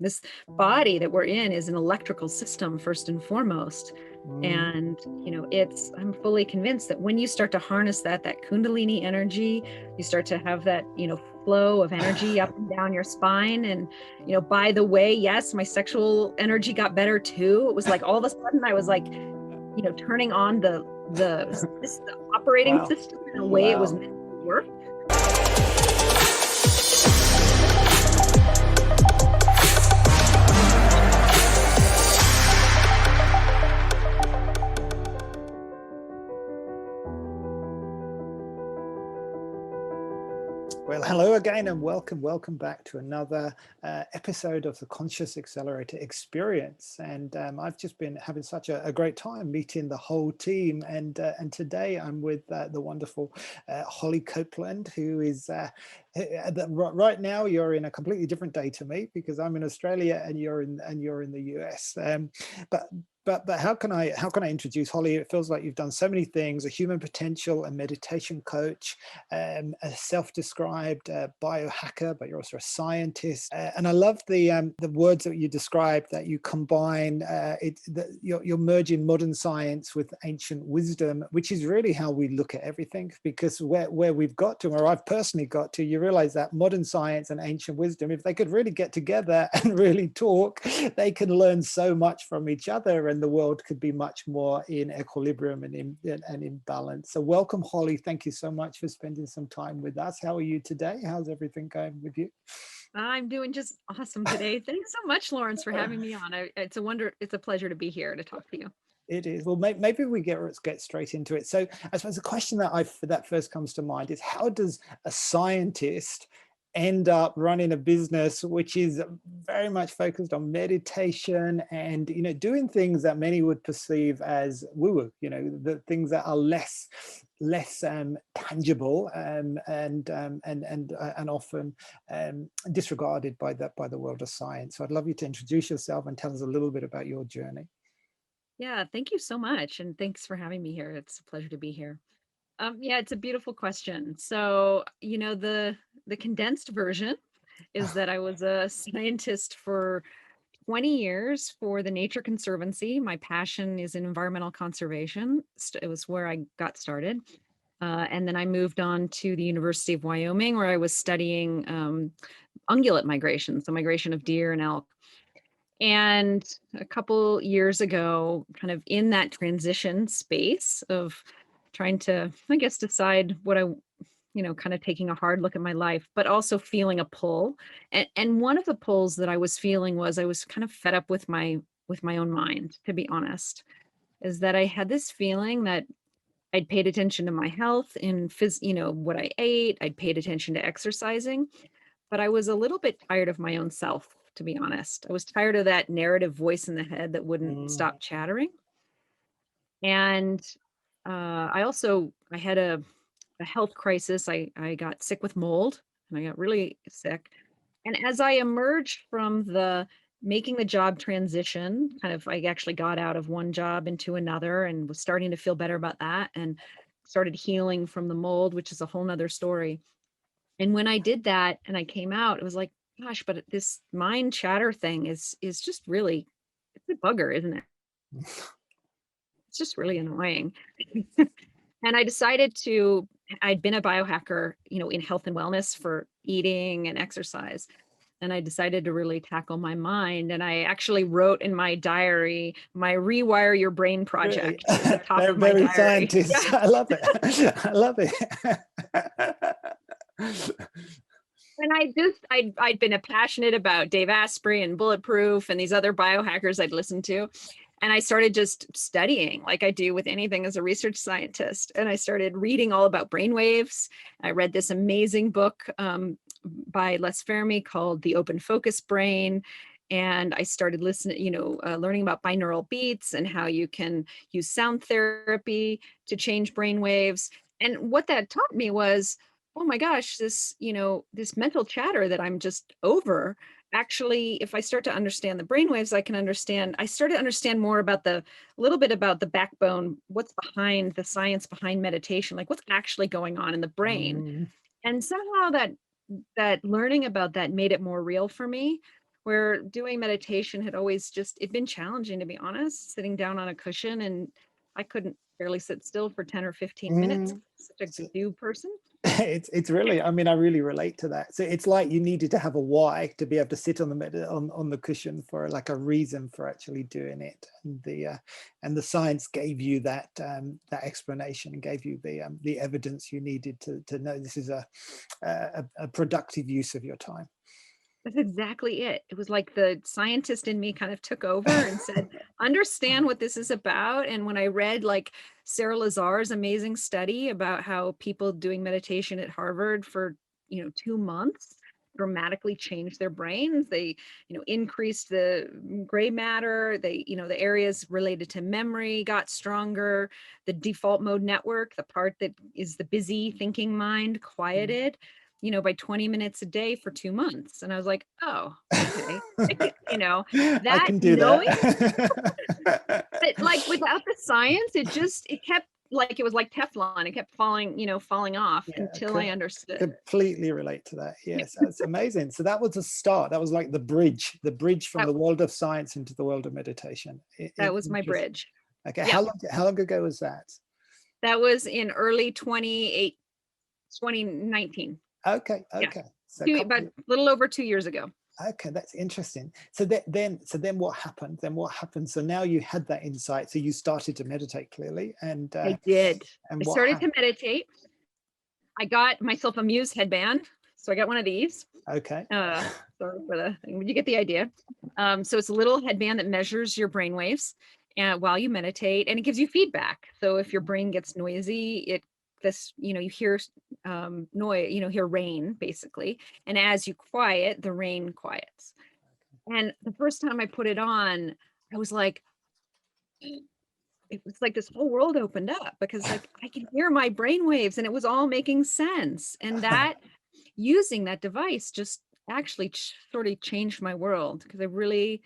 this body that we're in is an electrical system first and foremost. Mm. And, I'm fully convinced that when you start to harness that Kundalini energy, you start to have that, flow of energy up and down your spine. And, by the way, yes, my sexual energy got better too. It was like all of a sudden I was like, turning on the operating Wow. system in a way it was Wow. meant to work. Well, hello again and welcome back to another episode of the Conscious Accelerator Experience. And I've just been having such a great time meeting the whole team. And today I'm with the wonderful Holly Copeland, who is right now you're in a completely different day to me because I'm in Australia and you're in the US. But how can I introduce Holly? It feels like you've done so many things: a human potential, a meditation coach, a self-described biohacker, but you're also a scientist. And I love the words that you described, that you combine you're merging modern science with ancient wisdom, which is really how we look at everything. Because where we've got to, or I've personally got to, you realize that modern science and ancient wisdom, if they could really get together and really talk, they can learn so much from each other, and the world could be much more in equilibrium and in balance. So welcome, Holly. Thank you so much for spending some time with us. How are you today? How's everything going with you? I'm doing just awesome today. Thanks so much, Lawrence, for having me on. It's a pleasure to be here to talk to you. It is. Well, maybe let's get straight into it. So I suppose the question that first comes to mind is, how does a scientist end up running a business which is very much focused on meditation and doing things that many would perceive as woo-woo, the things that are less tangible and often disregarded by the world of science. So I'd love you to introduce yourself and tell us a little bit about your journey. Yeah, thank you so much. And thanks for having me here. It's a pleasure to be here. Yeah, it's a beautiful question. So, the condensed version is that I was a scientist for 20 years for the Nature Conservancy. My passion is in environmental conservation. It was where I got started. And then I moved on to the University of Wyoming, where I was studying ungulate migration, so migration of deer and elk. And a couple years ago, kind of in that transition space of trying to, I guess, decide what kind of taking a hard look at my life, but also feeling a pull. And one of the pulls that I was feeling was I was kind of fed up with my own mind, to be honest, is that I had this feeling that I'd paid attention to my health and what I ate. I'd paid attention to exercising, but I was a little bit tired of my own self, to be honest. I was tired of that narrative voice in the head that wouldn't Mm. stop chattering. And I had a health crisis. I got sick with mold, and I got really sick. And as I emerged from the making the job transition, kind of, I actually got out of one job into another and was starting to feel better about that, and started healing from the mold, which is a whole nother story. And when I did that and I came out, it was like, gosh, but this mind chatter thing is just really, it's a bugger, isn't it? It's just really annoying. And I decided I'd been a biohacker, in health and wellness for eating and exercise. And I decided to really tackle my mind. And I actually wrote in my diary, my Rewire Your Brain Really? project at the top Very, of my very diary. scientist. Yeah. I love it. I love it. And I'd been passionate about Dave Asprey and Bulletproof and these other biohackers I'd listened to. And I started just studying like I do with anything as a research scientist. And I started reading all about brainwaves. I read this amazing book by Les Fermi called The Open Focus Brain. And I started learning about binaural beats and how you can use sound therapy to change brainwaves. And what that taught me was, oh my gosh, this mental chatter that I'm just over. Actually, if I start to understand the brainwaves, I started to understand more about a little bit about the backbone, what's behind the science behind meditation, like what's actually going on in the brain. Mm. And somehow that learning about that made it more real for me, where doing meditation had always just, it'd been challenging, to be honest, sitting down on a cushion, and I couldn't barely sit still for 10 or 15 minutes. Mm. Such a do person. It's really, I mean, I really relate to that. So it's like you needed to have a why to be able to sit on on the cushion for like a reason for actually doing it, and the science gave you that that explanation, and gave you the evidence you needed to know this is a productive use of your time. That's exactly it. It was like the scientist in me kind of took over and said, understand what this is about. And when I read like Sarah Lazar's amazing study about how people doing meditation at Harvard for, 2 months dramatically changed their brains. They, increased the gray matter. They, the areas related to memory got stronger. The default mode network, the part that is the busy thinking mind, Mm. quieted, by 20 minutes a day for 2 months. And I was like, oh, okay. I That can do knowing, that. but like without the science, it kept like, it was like Teflon. It kept falling off Yeah, until I understood. completely relate to that. Yes, that's amazing. So that was a start. That was like the bridge from That, the world of science into the world of meditation. that was my Interesting. bridge. Okay, Yeah. how long ago was that? That was in early 2019. Okay, Yeah. okay. So a About couple a little over 2 years ago. okay, that's interesting. So then what happened? Then what happened? So now you had that insight. So you started to meditate clearly, I did. I and what started to happened? meditate. I got myself a Muse headband. So I got one of these. Okay. Uh, sorry for the thing, but you get the idea. So it's a little headband that measures your brain waves and while you meditate, and it gives you feedback. So if your brain gets noisy, you hear noise, hear rain basically. And as you quiet, the rain quiets. And the first time I put it on, I was like, it was like this whole world opened up because like I can hear my brain waves and it was all making sense. And that using that device just actually sort of changed my world because I really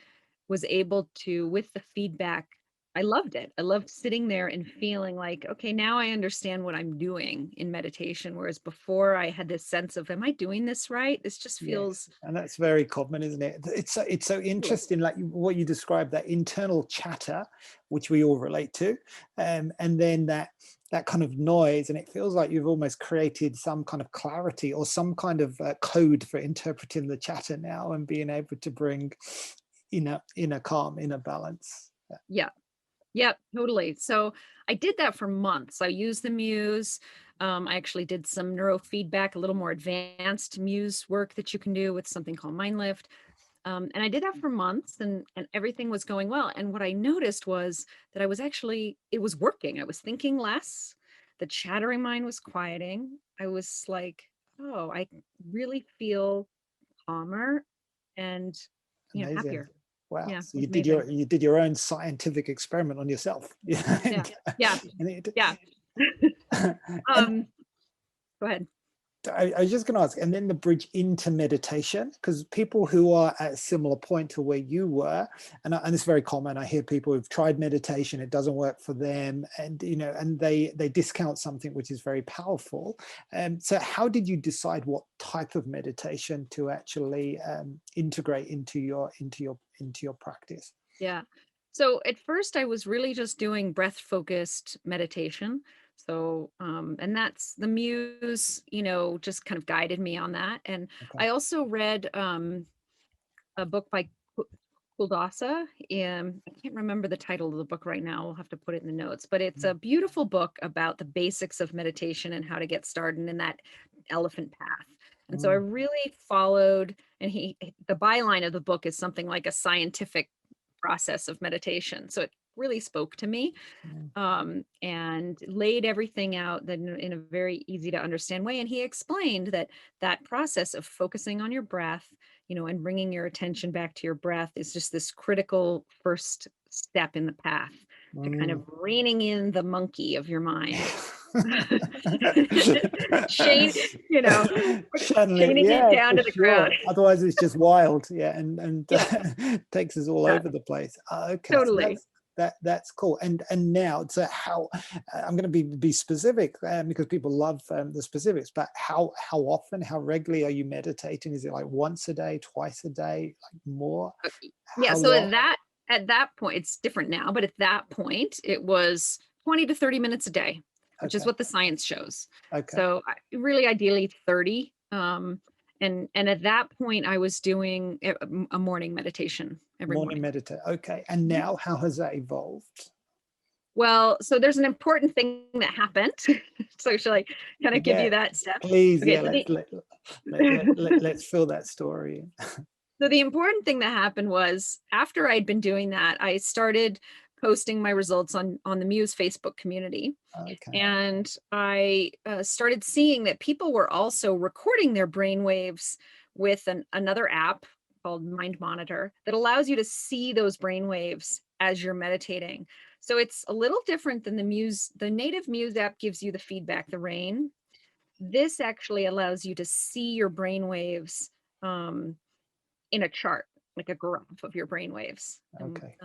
was able to, with the feedback, I loved it. I loved sitting there and feeling like, okay, now I understand what I'm doing in meditation. Whereas before I had this sense of, am I doing this right? This just Yes, feels and that's very common, isn't it? It's so cool. interesting, like what you described, that internal chatter, which we all relate to, and then that kind of noise, and it feels like you've almost created some kind of clarity or some kind of code for interpreting the chatter now and being able to bring inner calm, inner balance. Yeah. Yep, totally. So I did that for months. I used the Muse. I actually did some neurofeedback, a little more advanced Muse work that you can do with something called MindLift. And I did that for months, and everything was going well. And what I noticed was that it was working. I was thinking less. The chattering mind was quieting. I was like, oh, I really feel calmer and, Amazing. happier. Wow. Yeah, it So was amazing. you did your own scientific experiment on yourself. Yeah. Yeah. Yeah. And Yeah. and Um, Go ahead. I was just going to ask, and then the bridge into meditation, because people who are at a similar point to where you were, and it's very common. I hear people who've tried meditation, it doesn't work for them, and and they discount something which is very powerful. So, how did you decide what type of meditation to actually integrate into your practice? Yeah. So at first I was really just doing breath focused meditation. So and that's the Muse, just kind of guided me on that. And Okay. I also read a book by Kuldasa. I can't remember the title of the book right now. We'll have to put it in the notes, but it's a beautiful book about the basics of meditation and how to get started in that elephant path. And so I Mm, really followed, and the byline of the book is something like a scientific process of meditation. So it really spoke to me, mm, and laid everything out then in a very easy to understand way. And he explained that that process of focusing on your breath, and bringing your attention back to your breath is just this critical first step in the path to kind of mm. reining in the monkey of your mind. Shane, you know, Channeling, chaining it yeah, down for to the ground. sure. Otherwise, it's just wild, yeah, and Yeah, takes us all yeah, over the place. Okay, so totally. That's cool. And now, so how I'm going to be specific, because people love the specifics. But how often, how regularly are you meditating? Is it like once a day, twice a day, like more? Yeah, How so long? at that point, it's different now, but at that point, it was 20 to 30 minutes a day, which is Okay, what the science shows. okay. So really ideally 30. And at that point, I was doing a morning meditation every Morning morning. meditate. Okay. And Mhm. now, how has that evolved? Well, so there's an important thing that happened. So shall I kind of give Yeah, you that step? please. Okay, Yeah, so the let's fill that story in. So the important thing that happened was after I'd been doing that, I started posting my results on the Muse Facebook community, Okay. and I started seeing that people were also recording their brain waves with another app called Mind Monitor that allows you to see those brain waves as you're meditating. So it's a little different than the Muse. The native Muse app gives you the feedback, the rain. This actually allows you to see your brain waves. Um, in a chart, like a graph of your brain waves. Okay.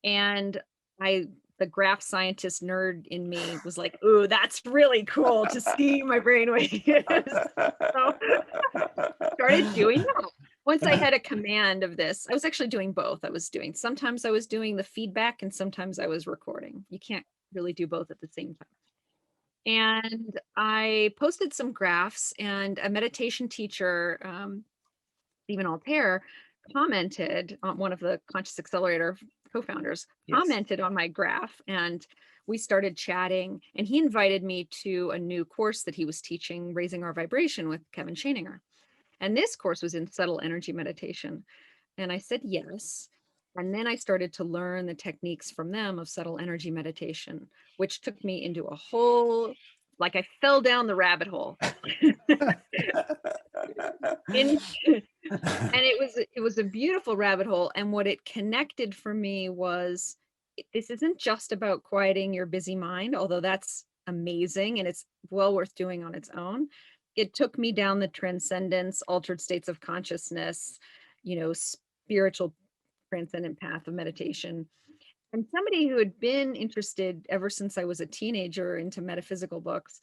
And I, the graph scientist nerd in me was like, "Ooh, that's really cool to see my brain waves." So started doing that. Once I had a command of this, I was actually doing both. Sometimes I was doing the feedback and sometimes I was recording. You can't really do both at the same time. And I posted some graphs, and a meditation teacher, Stephen Altair, commented on one of the Conscious Accelerator co-founders, Yes. commented on my graph, and we started chatting, and he invited me to a new course that he was teaching, Raising Our Vibration with Kevin Shaninger. And this course was in subtle energy meditation. And I said yes. And then I started to learn the techniques from them of subtle energy meditation, which took me into a whole, like I fell down the rabbit hole. in and it was a beautiful rabbit hole, and what it connected for me was this isn't just about quieting your busy mind, although that's amazing and it's well worth doing on its own. It took me down the transcendence, altered states of consciousness, spiritual transcendent path of meditation. And somebody who had been interested ever since I was a teenager into metaphysical books,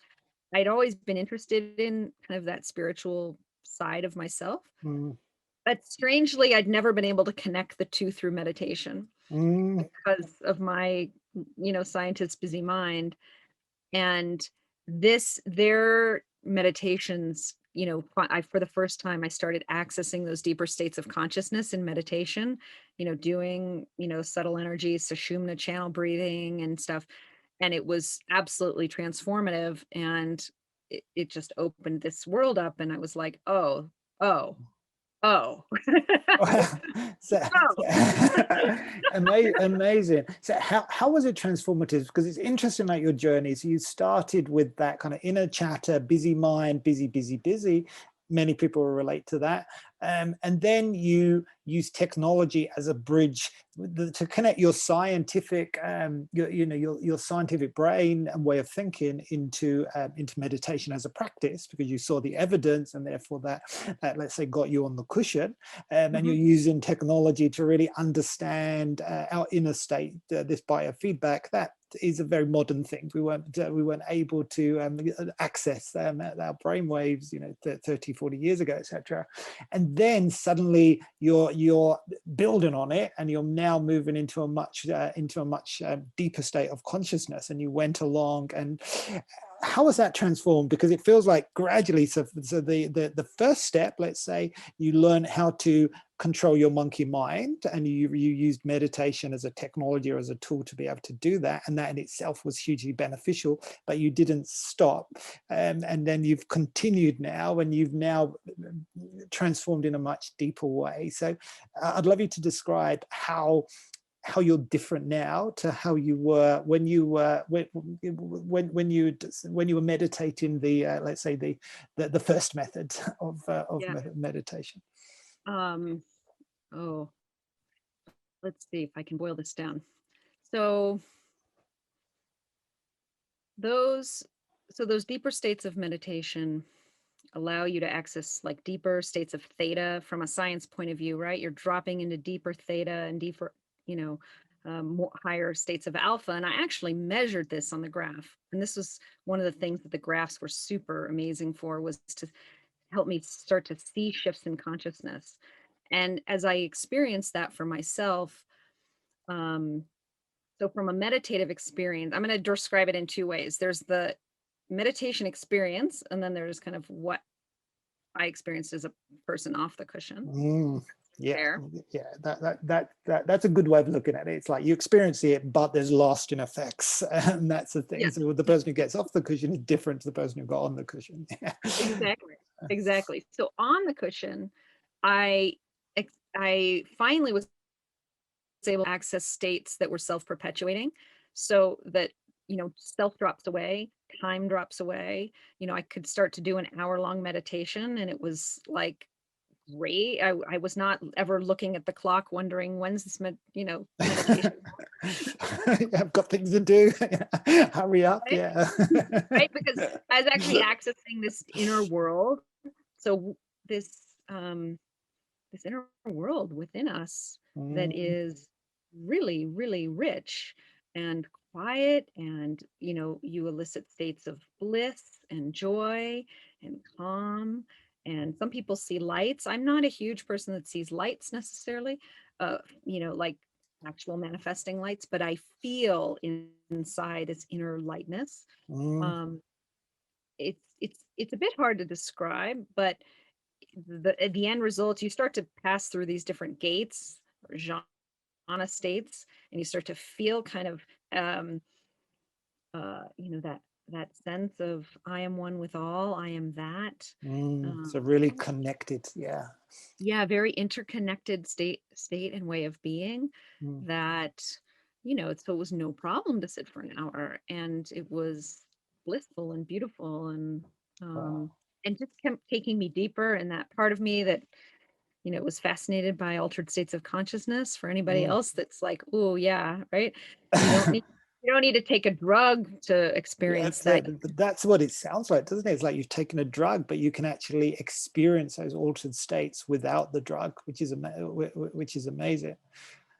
I'd always been interested in kind of that spiritual side of myself, Mm, but strangely, I'd never been able to connect the two through meditation mm, because of my, scientist's busy mind. And their meditations, for the first time, I started accessing those deeper states of consciousness in meditation, doing, subtle energy, Sushumna channel breathing and stuff. And it was absolutely transformative. And it just opened this world up. And I was like, oh, oh, oh. Well, so, Oh. amazing. So how was it transformative? Because it's interesting, like your journey. So you started with that kind of inner chatter, busy mind, busy, busy, busy. Many people will relate to that. And then you use technology as a bridge to connect your scientific, your scientific brain and way of thinking into meditation as a practice, because you saw the evidence, and therefore that let's say got you on the cushion. And you're Mhm. using technology to really understand our inner state, this biofeedback. That is a very modern thing. We weren't able to access our brain waves 30, 40 years ago, etc. And then suddenly you're building on it, and you're now moving into a much deeper state of consciousness. And you went along, and how was that transformed? Because it feels like gradually, so the first step, let's say, you learn how to control your monkey mind, and you used meditation as a technology or as a tool to be able to do that, and that in itself was hugely beneficial, but you didn't stop. And then you've continued now, and you've now transformed in a much deeper way. So I'd love you to describe how you're different now to how you were when you were when you were meditating, the let's say the first method of Yeah. meditation. Um, oh, let's see if I can boil this down. So those those deeper states of meditation allow you to access like deeper states of theta from a science point of view, right? You're dropping into deeper theta and deeper, you know, more higher states of alpha. And I actually measured this on the graph. And this was one of the things that the graphs were super amazing for, was to help me start to see shifts in consciousness. And as I experienced that for myself, um, so from a meditative experience, I'm going to describe it in two ways. There's the meditation experience, and then there's kind of what I experienced as a person off the cushion. Mm, yeah, Fair. yeah, that's a good way of looking at it. It's like you experience it, but there's lasting effects, and that's the thing. Yeah, So the person who gets off the cushion is different to the person who got on the cushion. exactly. Exactly. So on the cushion, I I finally was able to access states that were self-perpetuating, so that, self drops away, time drops away. I could start to do an hour-long meditation, and it was like great. I was not ever looking at the clock wondering when's this meditation, I've got things to do. Hurry up, right? yeah. Right? Because I was actually accessing this inner world. So this this inner world within us that Mm, is really, really rich and quiet, and you elicit states of bliss and joy and calm. And some people see lights. I'm not a huge person that sees lights necessarily, like actual manifesting lights, but I feel inside this inner lightness. mm, um it's a bit hard to describe, but the end result, you start to pass through these different gates or jhana states, and you start to feel kind of um that sense of I am one with all, I am that. so um really connected, yeah. yeah, very interconnected state and way of being, Mm, that so it was no problem to sit for an hour, and it was blissful and beautiful, wow. and just kept taking me deeper. And that part of me that was fascinated by altered states of consciousness, for anybody Mm. else that's like, oh yeah, right, you don't need you don't need to take a drug to Yeah, experience that. that's what it sounds like, doesn't it? It's like you've taken a drug, but you can actually experience those altered states without the drug, which is amazing.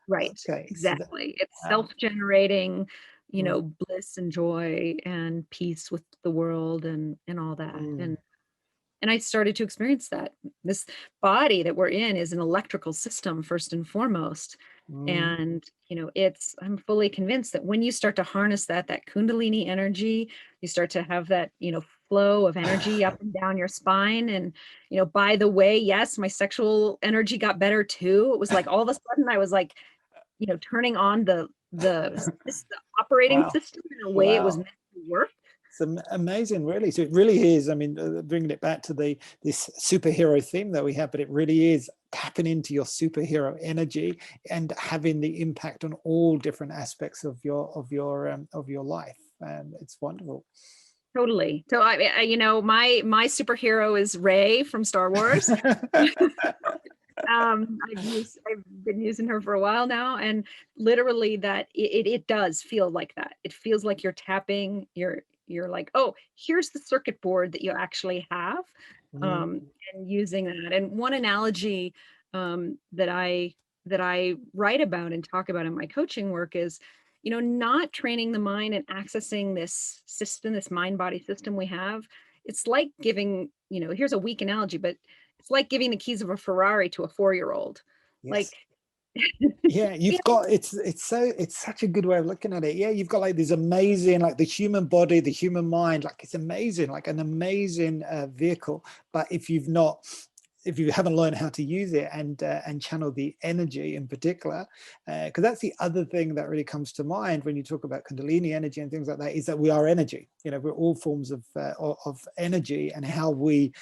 Right, Okay, so that, exactly. It's wow. self-generating, Mm, bliss and joy and peace with the world, and all that. mm, And I started to experience that. This body that we're in is an electrical system first and foremost. mm, And, I'm fully convinced that when you start to harness that Kundalini energy, you start to have that, flow of energy up and down your spine. And, by the way, yes, my sexual energy got better too. It was like all of a sudden I was like, turning on the operating wow, system in a way it was wow. meant to work. It's amazing, really. So it really is. I mean, bringing it back to this superhero theme that we have, but it really is tapping into your superhero energy and having the impact on all different aspects of your life. And it's wonderful. Totally. So my superhero is Rey from Star Wars. I've been using her for a while now, and literally that it does feel like that. It feels like you're tapping, you're like, oh, here's the circuit board that you actually have, um, Mm, and using that. And one analogy that I write about and talk about in my coaching work is, not training the mind and accessing this system, this mind body system we have. It's like giving, here's a weak analogy, but it's like giving the keys of a Ferrari to a 4-year-old. Like, yes. Yeah, yeah, you've got it's such a good way of looking at it. Yeah, you've got like this amazing, like the human body, the human mind, like it's amazing, like an amazing vehicle. But if you haven't learned how to use it and channel the energy in particular, because that's the other thing that really comes to mind when you talk about Kundalini energy and things like that, is that we are energy. We're all forms of energy, and how we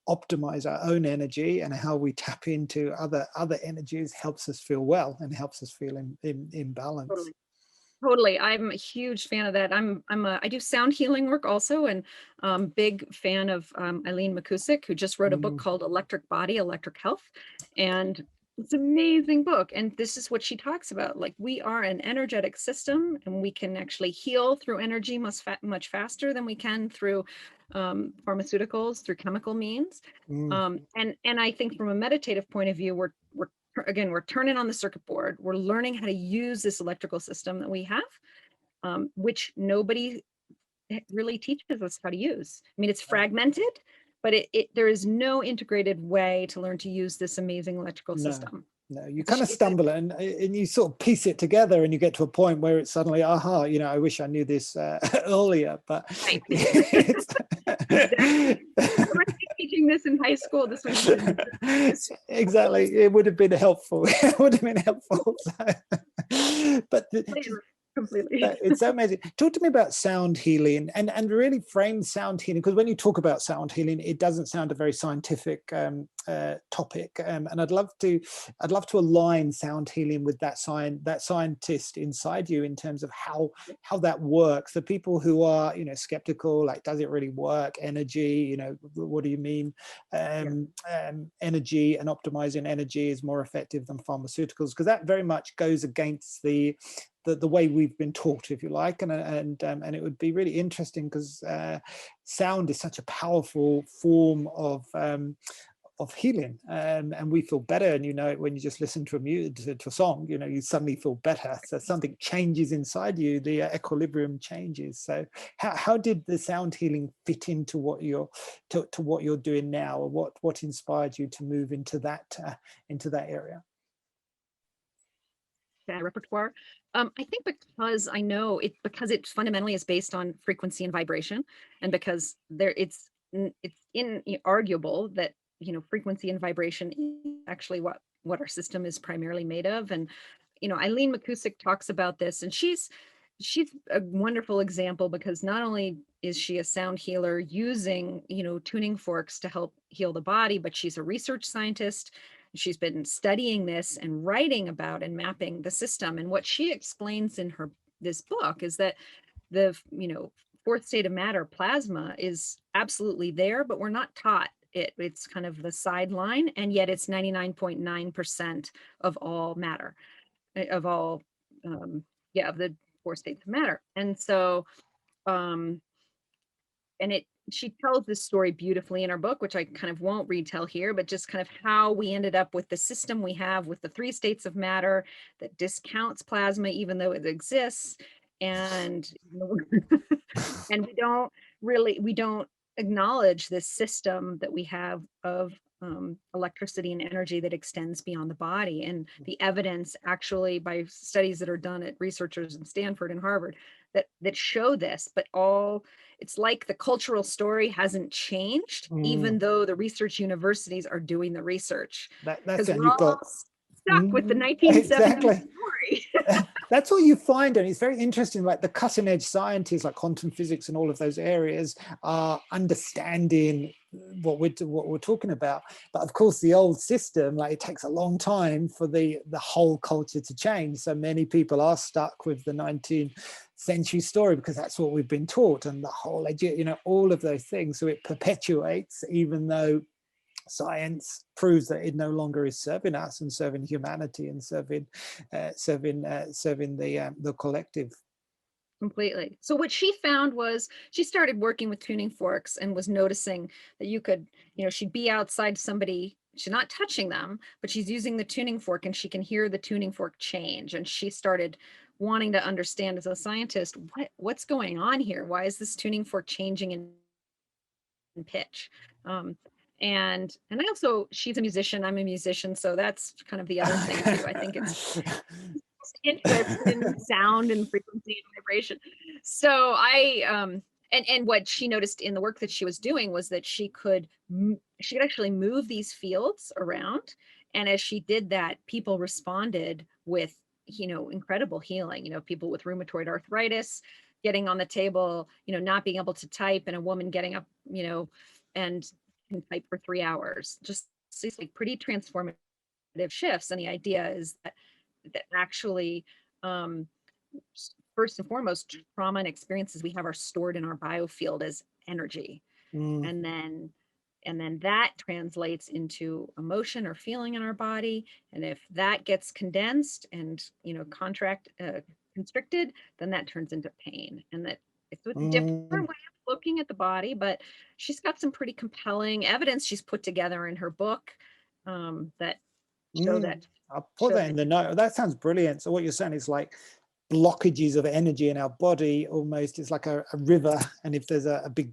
optimize our own energy and how we tap into other energies helps us feel well and helps us feel in balance. totally. Totally. I'm a huge fan of that. I do sound healing work also, and big fan of Eileen McCusick, who just wrote a book Mm, called Electric Body, Electric Health. And it's an amazing book. And this is what she talks about. Like, we are an energetic system, and we can actually heal through energy much faster than we can through pharmaceuticals, through chemical means. mm, And I think from a meditative point of view, we're again, we're turning on the circuit board. We're learning how to use this electrical system that we have, which nobody really teaches us how to use. I mean, it's fragmented, but there is no integrated way to learn to use this amazing electrical No, system. no, you It's kind a, of it's a stumble and you sort of piece it together and you get to a point where it's suddenly, aha, I wish I knew this earlier, but Right. it's Exactly. Somebody teaching this in high school, this would have been exactly, it would have been helpful. It would have been helpful. But completely. it's so amazing. Talk to me about sound healing and really frame sound healing, because when you talk about sound healing, it doesn't sound a very scientific topic. And I'd love to align sound healing with that scientist inside you in terms of how that works. For people who are skeptical, like, does it really work? Energy, what do you mean? Energy and optimizing energy is more effective than pharmaceuticals, because that very much goes against the way we've been taught, if you like, and it would be really interesting because sound is such a powerful form of healing, and we feel better, and when you just listen to a song, you suddenly feel better. So something changes inside you, the equilibrium changes. So how did the sound healing fit into what you're to what you're doing now, or what inspired you to move into that area? Repertoire. I think because I know it, because it fundamentally is based on frequency and vibration, and because it's inarguable that frequency and vibration is actually what our system is primarily made of. And Eileen McCusick talks about this, and she's a wonderful example, because not only is she a sound healer using tuning forks to help heal the body, but she's a research scientist. She's been studying this and writing about and mapping the system. And what she explains in this book is that the fourth state of matter, plasma, is absolutely there, but we're not taught it. It's kind of the sideline, and yet it's 99.9% of all matter, of all of the four states of matter. And so um and she tells this story beautifully in our book, which I kind of won't retell here, but just kind of how we ended up with the system we have with the three states of matter that discounts plasma even though it exists. And and we don't acknowledge this system that we have of electricity and energy that extends beyond the body. And the evidence, actually, by studies that are done at researchers in Stanford and Harvard, that show this. But it's like the cultural story hasn't changed, even though the research universities are doing the research, That's because and we're you've all got stuck with the 1970s exactly. story. That's all you find, and it's very interesting. Like, the cutting edge scientists, like quantum physics and all of those areas, are understanding what we're talking about. But of course, the old system, like, it takes a long time for the whole culture to change. So many people are stuck with the 19th century story because that's what we've been taught, and the whole all of those things. So it perpetuates, even though science proves that it no longer is serving us and serving humanity and serving the collective. Completely. So what she found was, she started working with tuning forks and was noticing that you could, she'd be outside somebody, she's not touching them, but she's using the tuning fork and she can hear the tuning fork change. And she started wanting to understand, as a scientist, what's going on here? Why is this tuning fork changing in pitch? And I also, she's a musician, I'm a musician, so that's kind of the other thing too. I think it's interest in sound and frequency and vibration. So and what she noticed in the work that she was doing was that she could actually move these fields around, and as she did that, people responded with incredible healing. People with rheumatoid arthritis getting on the table, not being able to type, and a woman getting up, and can type for 3 hours. Just these like pretty transformative shifts. And the idea is that actually, um, first and foremost, trauma and experiences we have are stored in our biofield as energy. Mm, And then that translates into emotion or feeling in our body. And if that gets condensed and constricted, then that turns into pain. And that it's a different way mm. of looking at the body, but she's got some pretty compelling evidence she's put together in her book, that show that I'll put show that in that. the note. That sounds brilliant. So what you're saying is like blockages of energy in our body almost is like a river, and if there's a big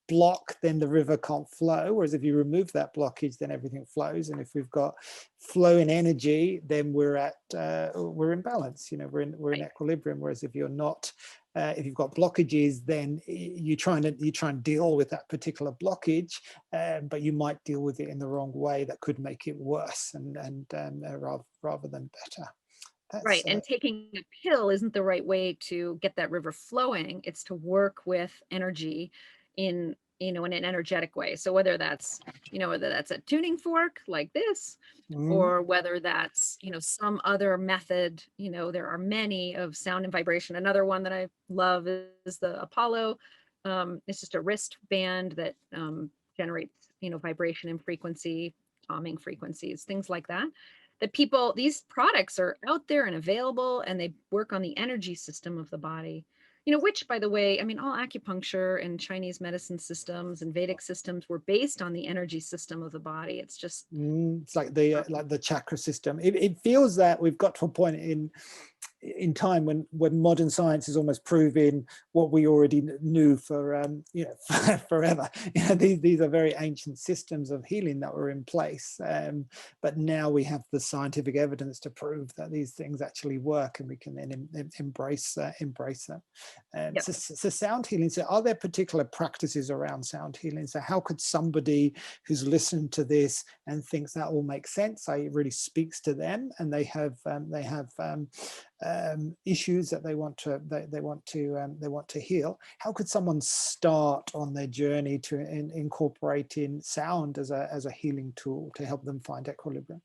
block, then the river can't flow, whereas if you remove that blockage, then everything flows. And if we've got flowing energy, then we're in balance, we're in Right. equilibrium. Whereas if you're not, if you've got blockages, then you try and deal with that particular blockage, but you might deal with it in the wrong way that could make it worse, rather than better. Right, That's and taking a pill isn't the right way to get that river flowing. It's to work with energy in an energetic way. So whether that's a tuning fork like this, mm, or whether that's, some other method, there are many of sound and vibration. Another one that I love is the Apollo. It's just a wristband that generates, vibration and frequency, calming frequencies, things like that. These products are out there and available, and they work on the energy system of the body. Which, by the way, I mean, all acupuncture and Chinese medicine systems and Vedic systems were based on the energy system of the body. It's just, it's like the chakra system. It feels that we've got to a point in time when modern science is almost proving what we already knew for forever. These are very ancient systems of healing that were in place, but now we have the scientific evidence to prove that these things actually work, and we can then embrace them. yeah. So sound healing. So are there particular practices around sound healing? So how could somebody who's listened to this and thinks that all makes sense, it really speaks to them, and they have issues that they want to heal, how could someone start on their journey to incorporating sound as a healing tool to help them find equilibrium?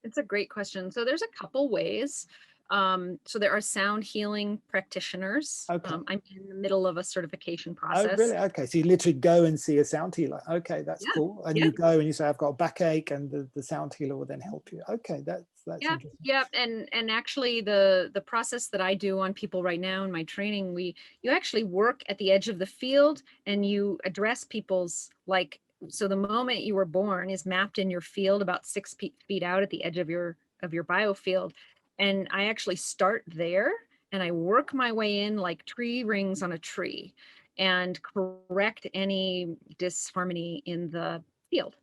It's a great question. So there's a couple ways. So there are sound healing practitioners. Okay. I'm in the middle of a certification Oh, process. really? Okay. So you literally go and see a sound healer. Okay, that's Yeah, cool. And yeah, you go and you say, I've got a backache, and the sound healer will then help you. Okay, that's yeah, interesting. yeah. And actually, the process that I do on people right now in my training, you actually work at the edge of the field, and you address people's, like, so the moment you were born is mapped in your field about 6 feet out at the edge of your biofield. And I actually start there, and I work my way in like tree rings on a tree, and correct any disharmony in the field,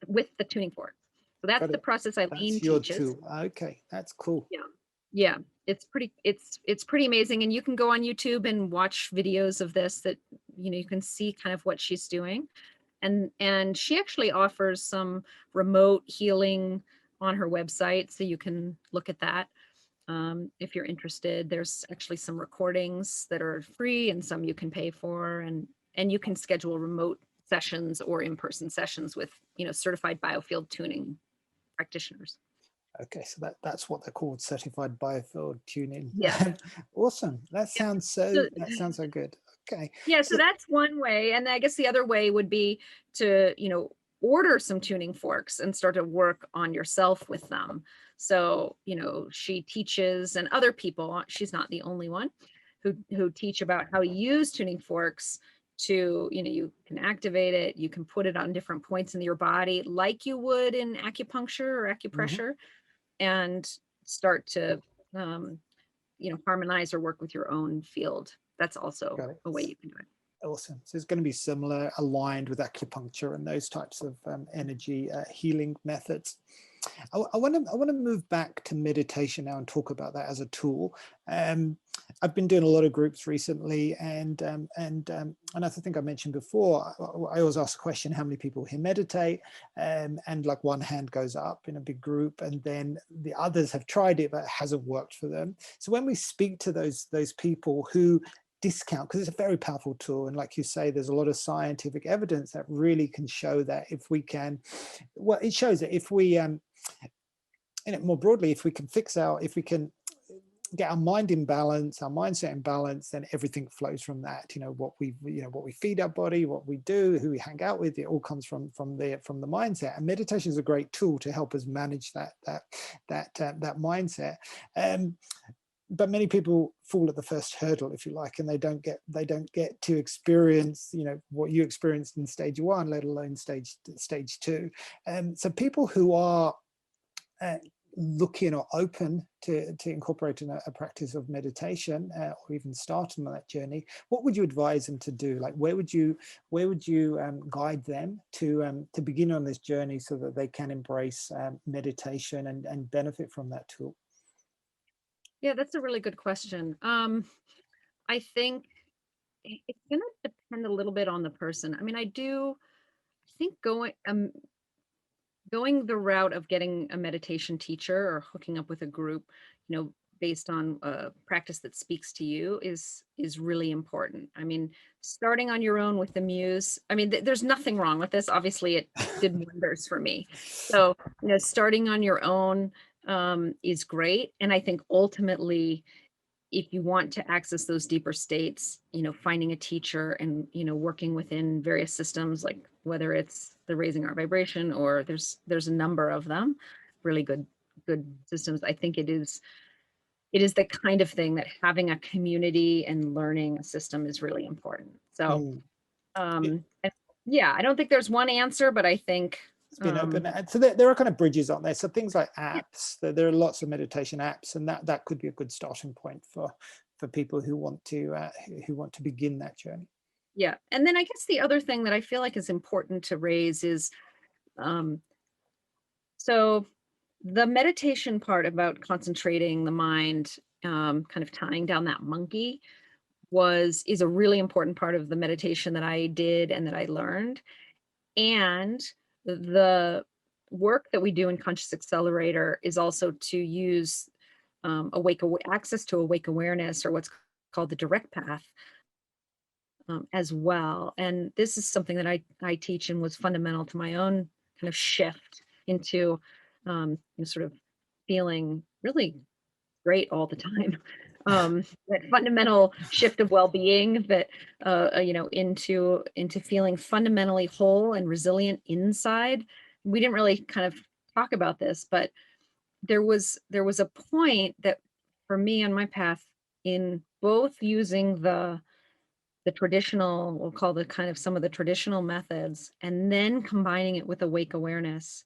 with the tuning fork. So that's Got the it. process Eileen That's your teaches. tool. Okay, that's cool. Yeah. Yeah. It's pretty amazing. And you can go on YouTube and watch videos of this that, you can see kind of what she's doing. And she actually offers some remote healing on her website. So you can look at that. If you're interested. There's actually some recordings that are free and some you can pay for, and you can schedule remote sessions or in-person sessions with, certified biofield tuning practitioners. Okay, so that's what they're called, certified biofield tuning. Yeah. Awesome. Yep. That sounds so good. Okay. Yeah, so So that's one way. And I guess the other way would be to, order some tuning forks and start to work on yourself with them. So, she teaches, and other people, she's not the only one who teach about how to use tuning forks to, you can activate it, you can put it on different points in your body like you would in acupuncture or mhm, acupressure, and start to um, harmonize or work with your own field. That's also got it. a way you can do it. Awesome. So it's going to be similar, aligned with acupuncture and those types of energy healing methods. I want to move back to meditation now and talk about that as a tool. I've been doing a lot of groups recently, and I think I mentioned before, I always ask the question, how many people here meditate? And like one hand goes up in a big group, and then the others have tried it, but it hasn't worked for them. So when we speak to those people who discount, because it's a very powerful tool, and like you say, there's a lot of scientific evidence that really can show that if we can, well, it shows that if we in it more broadly, if we can get our mind in balance, our mindset in balance, then everything flows from that. What we feed our body, what we do, who we hang out with, it all comes from the mindset. And meditation is a great tool to help us manage that mindset. but many people fall at the first hurdle, if you like, and they don't get to experience, what you experienced in stage one, let alone stage two. So people who are uh, looking or open to incorporating a practice of meditation, or even starting on that journey, what would you advise them to do? Like, where would you guide them to begin on this journey so that they can embrace meditation and benefit from that tool? Yeah, that's a really good question. I think it's going to depend a little bit on the person. I mean, I do think going the route of getting a meditation teacher or hooking up with a group, based on a practice that speaks to you is really important. I mean, starting on your own with the muse. I mean, there's nothing wrong with this. Obviously, it did wonders for me. So, starting on your own is great, and I think ultimately, if you want to access those deeper states, finding a teacher and, working within various systems, like whether it's the raising our vibration or there's a number of them, really good systems. I think it is the kind of thing that having a community and learning a system is really important. So, Mm. and yeah, I don't think there's one answer, but I think, It's been open. And so there are kind of bridges on there. So things like apps, there are lots of meditation apps, and that could be a good starting point for people who want to begin that journey. yeah. And then I guess the other thing that I feel like is important to raise is, um, so the meditation part about concentrating the mind, kind of tying down that monkey is a really important part of the meditation that I did and that I learned. And the work that we do in Conscious Accelerator is also to use access to awake awareness, or what's called the direct path, as well. And this is something that I teach and was fundamental to my own kind of shift into, sort of feeling really great all the time. That fundamental shift of well-being that, into feeling fundamentally whole and resilient inside. We didn't really kind of talk about this, but there was a point that for me on my path, in both using the traditional, we'll call the kind of some of the traditional methods, and then combining it with awake awareness,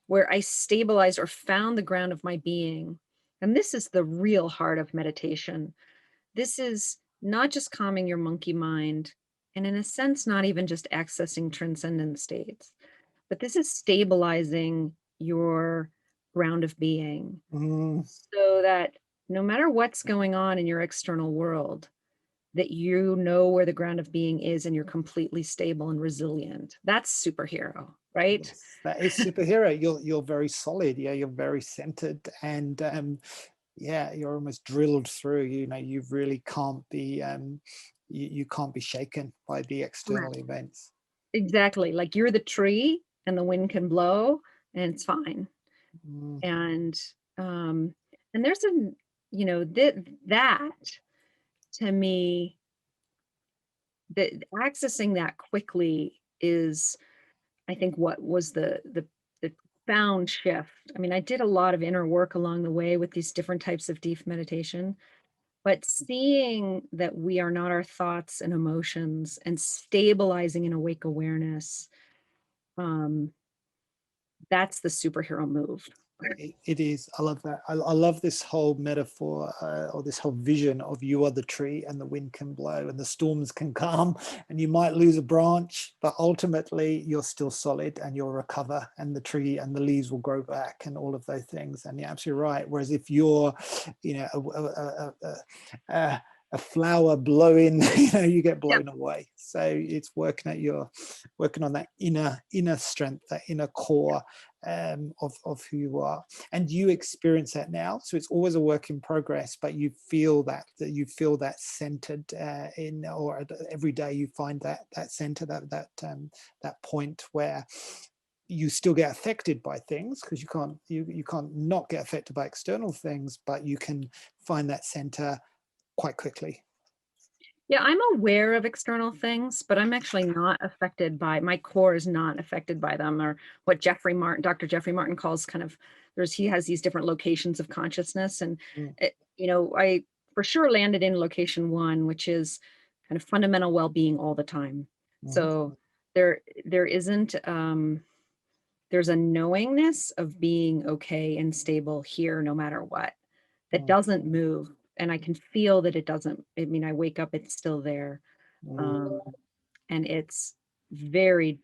where I stabilized or found the ground of my being. And this is the real heart of meditation. This is not just calming your monkey mind, and in a sense, not even just accessing transcendent states, but this is stabilizing your ground of being Mm, so that no matter what's going on in your external world, that you know where the ground of being is and you're completely stable and resilient. That's superhero, right? yes, that is superhero. You're very solid. Yeah, you're very centered, and yeah, you're almost drilled through. You really can't be you can't be shaken by the external Correct. events. Exactly. Like you're the tree and the wind can blow and it's fine. Mm, And um and there's a that to me, that accessing that quickly is, I think, what was the profound shift. I mean, I did a lot of inner work along the way with these different types of deep meditation, but seeing that we are not our thoughts and emotions and stabilizing in awake awareness, um, that's the superhero move. it is. I love that. I love this whole metaphor, or this whole vision of you are the tree and the wind can blow and the storms can come and you might lose a branch, but ultimately you're still solid and you'll recover and the tree and the leaves will grow back and all of those things. And you're absolutely right. Whereas if you're, you know, a flower blowing, you get Yeah. blown away. So it's working on that inner strength, that inner core, of who you are, and you experience that now. So it's always a work in progress, but you feel that centered, in, or every day you find that center, that point where you still get affected by things, because you can't not get affected by external things, but you can find that center quite quickly. Yeah, I'm aware of external things, but I'm actually not affected by my core is not affected by them, or what Dr. Jeffrey Martin calls kind of, he has these different locations of consciousness. And Mm. I for sure landed in location one, which is kind of fundamental well-being all the time. Mhm. So there isn't there's a knowingness of being okay and stable here no matter what that Mm, doesn't move. And I can feel that it doesn't. I mean, I wake up, it's still there. mm, Um, and it's very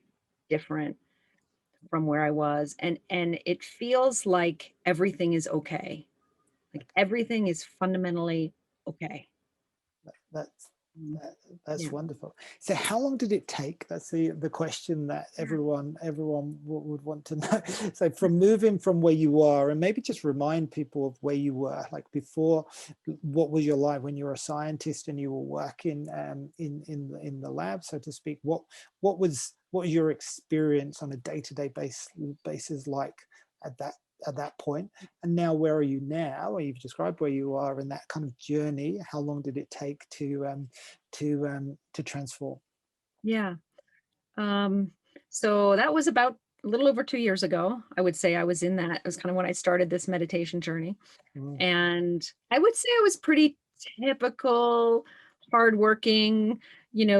different from where I was. And it feels like everything is okay. Like everything is fundamentally okay. that's Mm, that, that's yeah. wonderful. So how long did it take? That's the question that Yeah. everyone would want to know. So from moving from where you are, and maybe just remind people of where you were, like before, what was your life when you were a scientist and you were working in the lab, so to speak? What was your experience on a day-to-day basis like at that point? And now where are you now? Or you've described where you are in that kind of journey. How long did it take to transform? Yeah. Um, so that was about a little over 2 years ago. I would say I was in that. It was kind of when I started this meditation journey. Mm, And I would say I was pretty typical, hardworking,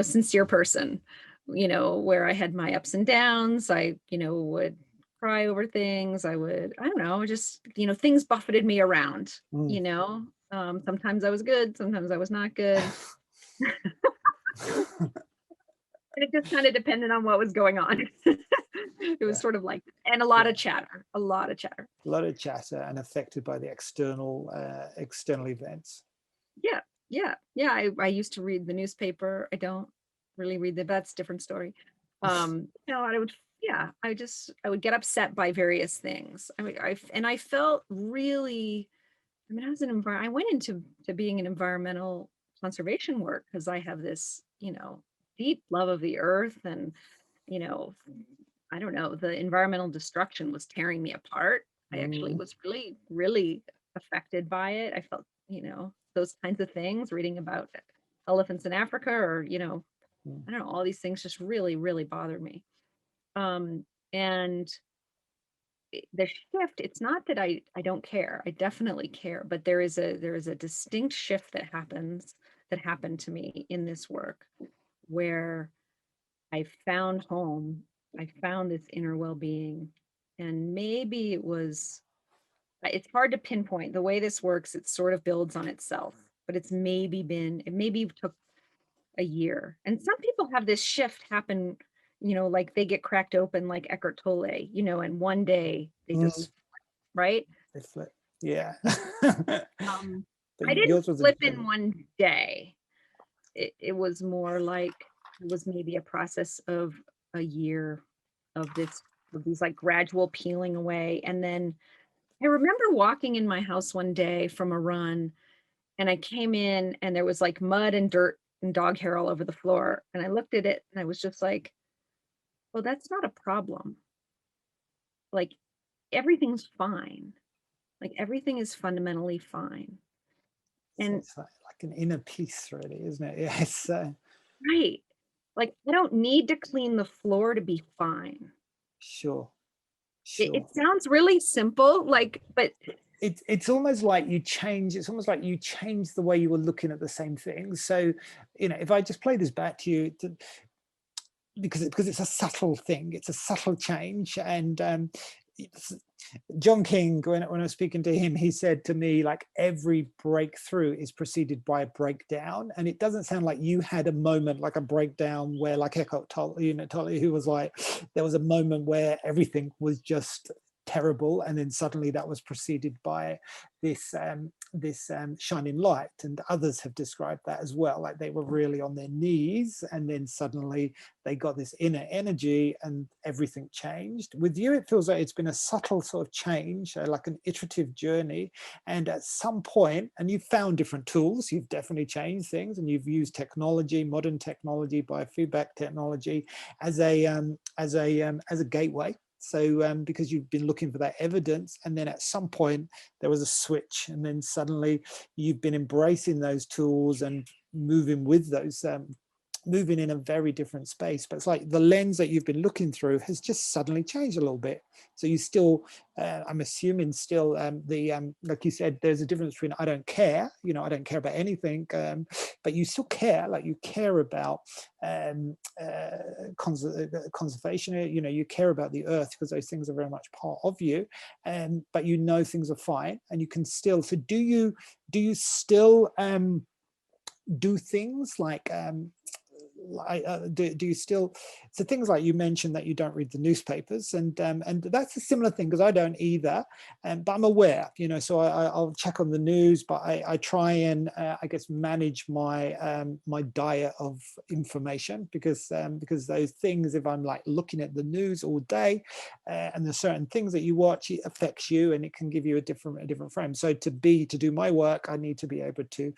sincere person, where I had my ups and downs. I, would cry over things. I don't know, just, things buffeted me around, mm. sometimes I was good, sometimes I was not good. And it just kind of depended on what was going on. It was Yeah, sort of like, and yeah. a lot of chatter. A lot of chatter and affected by the external events. Yeah, yeah, yeah. I used to read the newspaper. I don't really read the that's a different story. I would yeah, I would get upset by various things. I mean, I felt really I was I went into to being an environmental conservation work because I have this, deep love of the earth and, you know, I don't know, the environmental destruction was tearing me apart. I actually Mm, was really, really affected by it. I felt, those kinds of things, reading about elephants in Africa or, mm, I don't know, all these things just really, really bothered me. Um, and the shift, it's not that I don't care. I definitely care, but there is a distinct shift that happened to me in this work where I found home. I found this inner well-being. And maybe it's hard to pinpoint the way this works. It sort of builds on itself, but it maybe took a year. And some people have this shift happen, like they get cracked open like Eckhart Tolle, and one day they mm. just, right? They flip. Yeah. Um, But I didn't yours was a flip in journey. one day. It was more like it was maybe a process of a year of these like gradual peeling away. And then I remember walking in my house one day from a run and I came in and there was like mud and dirt and dog hair all over the floor. And I looked at it and I was just like, well, that's not a problem. Like everything's fine. Like everything is fundamentally fine. So And it's like an inner peace, really, isn't it? Yes. right. Like I don't need to clean the floor to be fine. Sure. It Sure. sounds really simple, like, but It's almost like you change. It's almost like you change the way you were looking at the same thing. So, if I just play this back to you, because it's a subtle thing, it's a subtle change, and it's, John King, when I was speaking to him, he said to me, like, every breakthrough is preceded by a breakdown. And it doesn't sound like you had a moment like a breakdown where, like Eckhart Tolle, who was like, there was a moment where everything was just terrible. And then suddenly that was preceded by this shining light. And others have described that as well. Like they were really on their knees and then suddenly they got this inner energy and everything changed. With you, it feels like it's been a subtle sort of change, like an iterative journey. And at some point, and you've found different tools, you've definitely changed things, and you've used technology, modern technology, biofeedback technology, as a gateway. So because you've been looking for that evidence, and then at some point there was a switch, and then suddenly you've been embracing those tools and moving with moving in a very different space, but it's like the lens that you've been looking through has just suddenly changed a little bit. So you still, I'm assuming still, like you said, there's a difference between I don't care, I don't care about anything, but you still care, like you care about conservation, you care about the earth because those things are very much part of you, but things are fine and you can still, so do you still do things like do you still, so things like you mentioned that you don't read the newspapers, and that's a similar thing because I don't either, but I'm aware, so I'll check on the news, but I try and I guess manage my diet of information, because those things, if I'm like looking at the news all day, and there's certain things that you watch, it affects you and it can give you a different frame. So to do my work, I need to be able to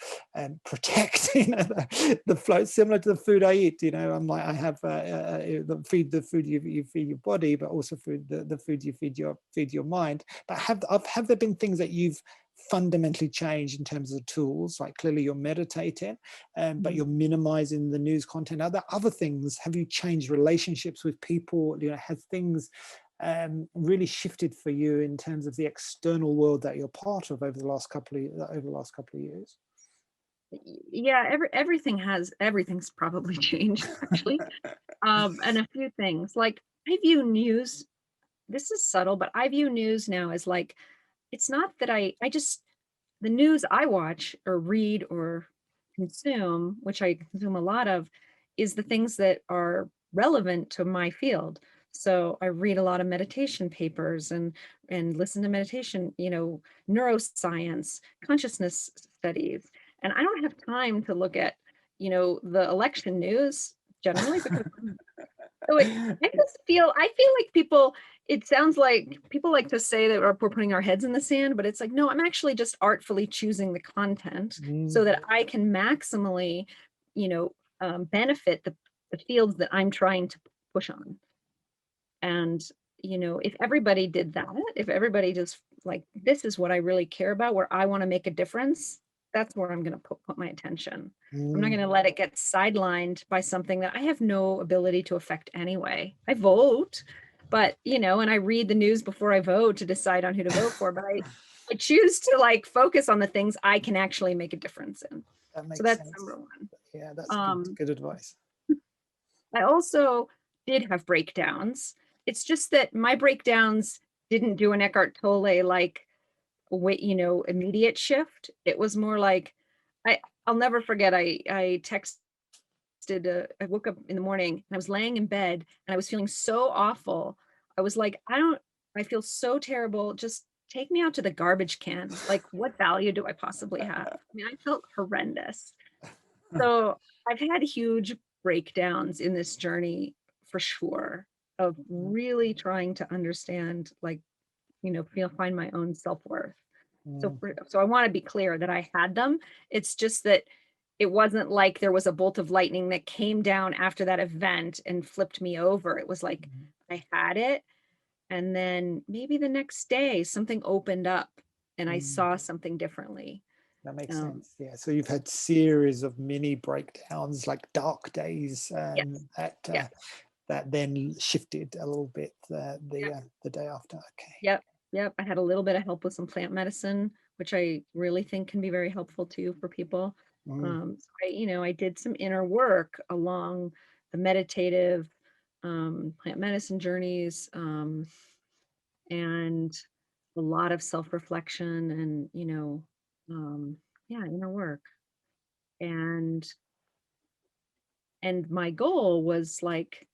protect the flow, similar to the food I eat. I'm like, I have the food you feed your body, but also the food you feed your mind. But have there been things that you've fundamentally changed in terms of the tools? Like clearly you're meditating, but you're minimizing the news content. Are there other things? Have you changed relationships with people? Has things really shifted for you in terms of the external world that you're part of over the last couple of years? Yeah, everything's probably changed actually. And a few things, like I view news, this is subtle, but I view news now as like, it's not that I just, the news I watch or read or consume, which I consume a lot of, is the things that are relevant to my field. So I read a lot of meditation papers and listen to meditation, neuroscience, consciousness studies. And I don't have time to look at, the election news generally, because so I feel like people, it sounds like people like to say that we're putting our heads in the sand, but it's like, no, I'm actually just artfully choosing the content so Mm, that I can maximally, benefit the fields that I'm trying to push on. And, if everybody did that, if everybody just like, this is what I really care about, where I want to make a difference, that's where I'm going to put my attention. I'm not mm, going to let it get sidelined by something that I have no ability to affect anyway. I vote, but, and I read the news before I vote to decide on who to vote for, but I choose to like focus on the things I can actually make a difference in. that So makes that's sense. number one. Yeah, that's Um, good advice. I also did have breakdowns. It's just that my breakdowns didn't do an Eckhart Tolle like wait, immediate shift. It was more like I'll never forget. I texted. I woke up in the morning and I was laying in bed and I was feeling so awful. I was like, I don't. I feel so terrible. Just take me out to the garbage can. Like, what value do I possibly have? I mean, I felt horrendous. So I've had huge breakdowns in this journey for sure, of really trying to understand, like, find my own self-worth. So Mm, so I want to be clear that I had them. It's just that it wasn't like there was a bolt of lightning that came down after that event and flipped me over. It was like mm, I had it, and then maybe the next day something opened up and I mm. saw something differently. That makes Um, sense. Yeah. So you've had series of mini breakdowns, like dark days, yes, that yes, that then shifted a little bit yep, the day after. Okay. yep, yep. I had a little bit of help with some plant medicine, which I really think can be very helpful too for people. Mm, So I did some inner work along the meditative plant medicine journeys, and a lot of self-reflection and, yeah, inner work. And my goal was like,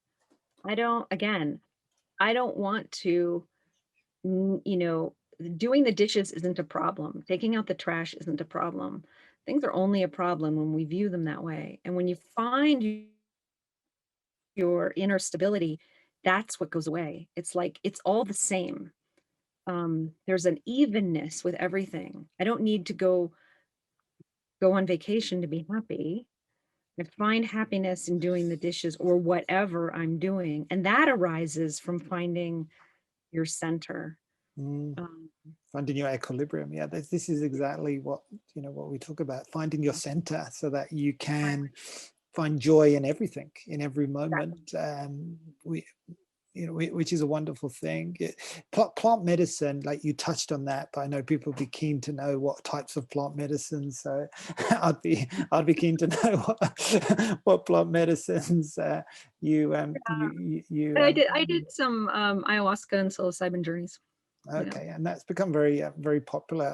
I don't want to, n- you know, doing the dishes isn't a problem. Taking out the trash isn't a problem. Things are only a problem when we view them that way. And when you find your inner stability, that's what goes away. It's like it's all the same. There's an evenness with everything. I don't need to go on vacation to be happy. I find happiness in doing the dishes or whatever I'm doing, and that arises from finding your center. mm. Um, Finding your equilibrium. Yeah, this is exactly what what we talk about. Finding your center so that you can find joy in everything, in every Exactly. moment. We, which is a wonderful thing. Plant medicine, like you touched on that, but I know people would be keen to know what types of plant medicines. So I'd be keen to know what plant medicines you And I did some ayahuasca and psilocybin journeys. You know, okay, and that's become very very popular.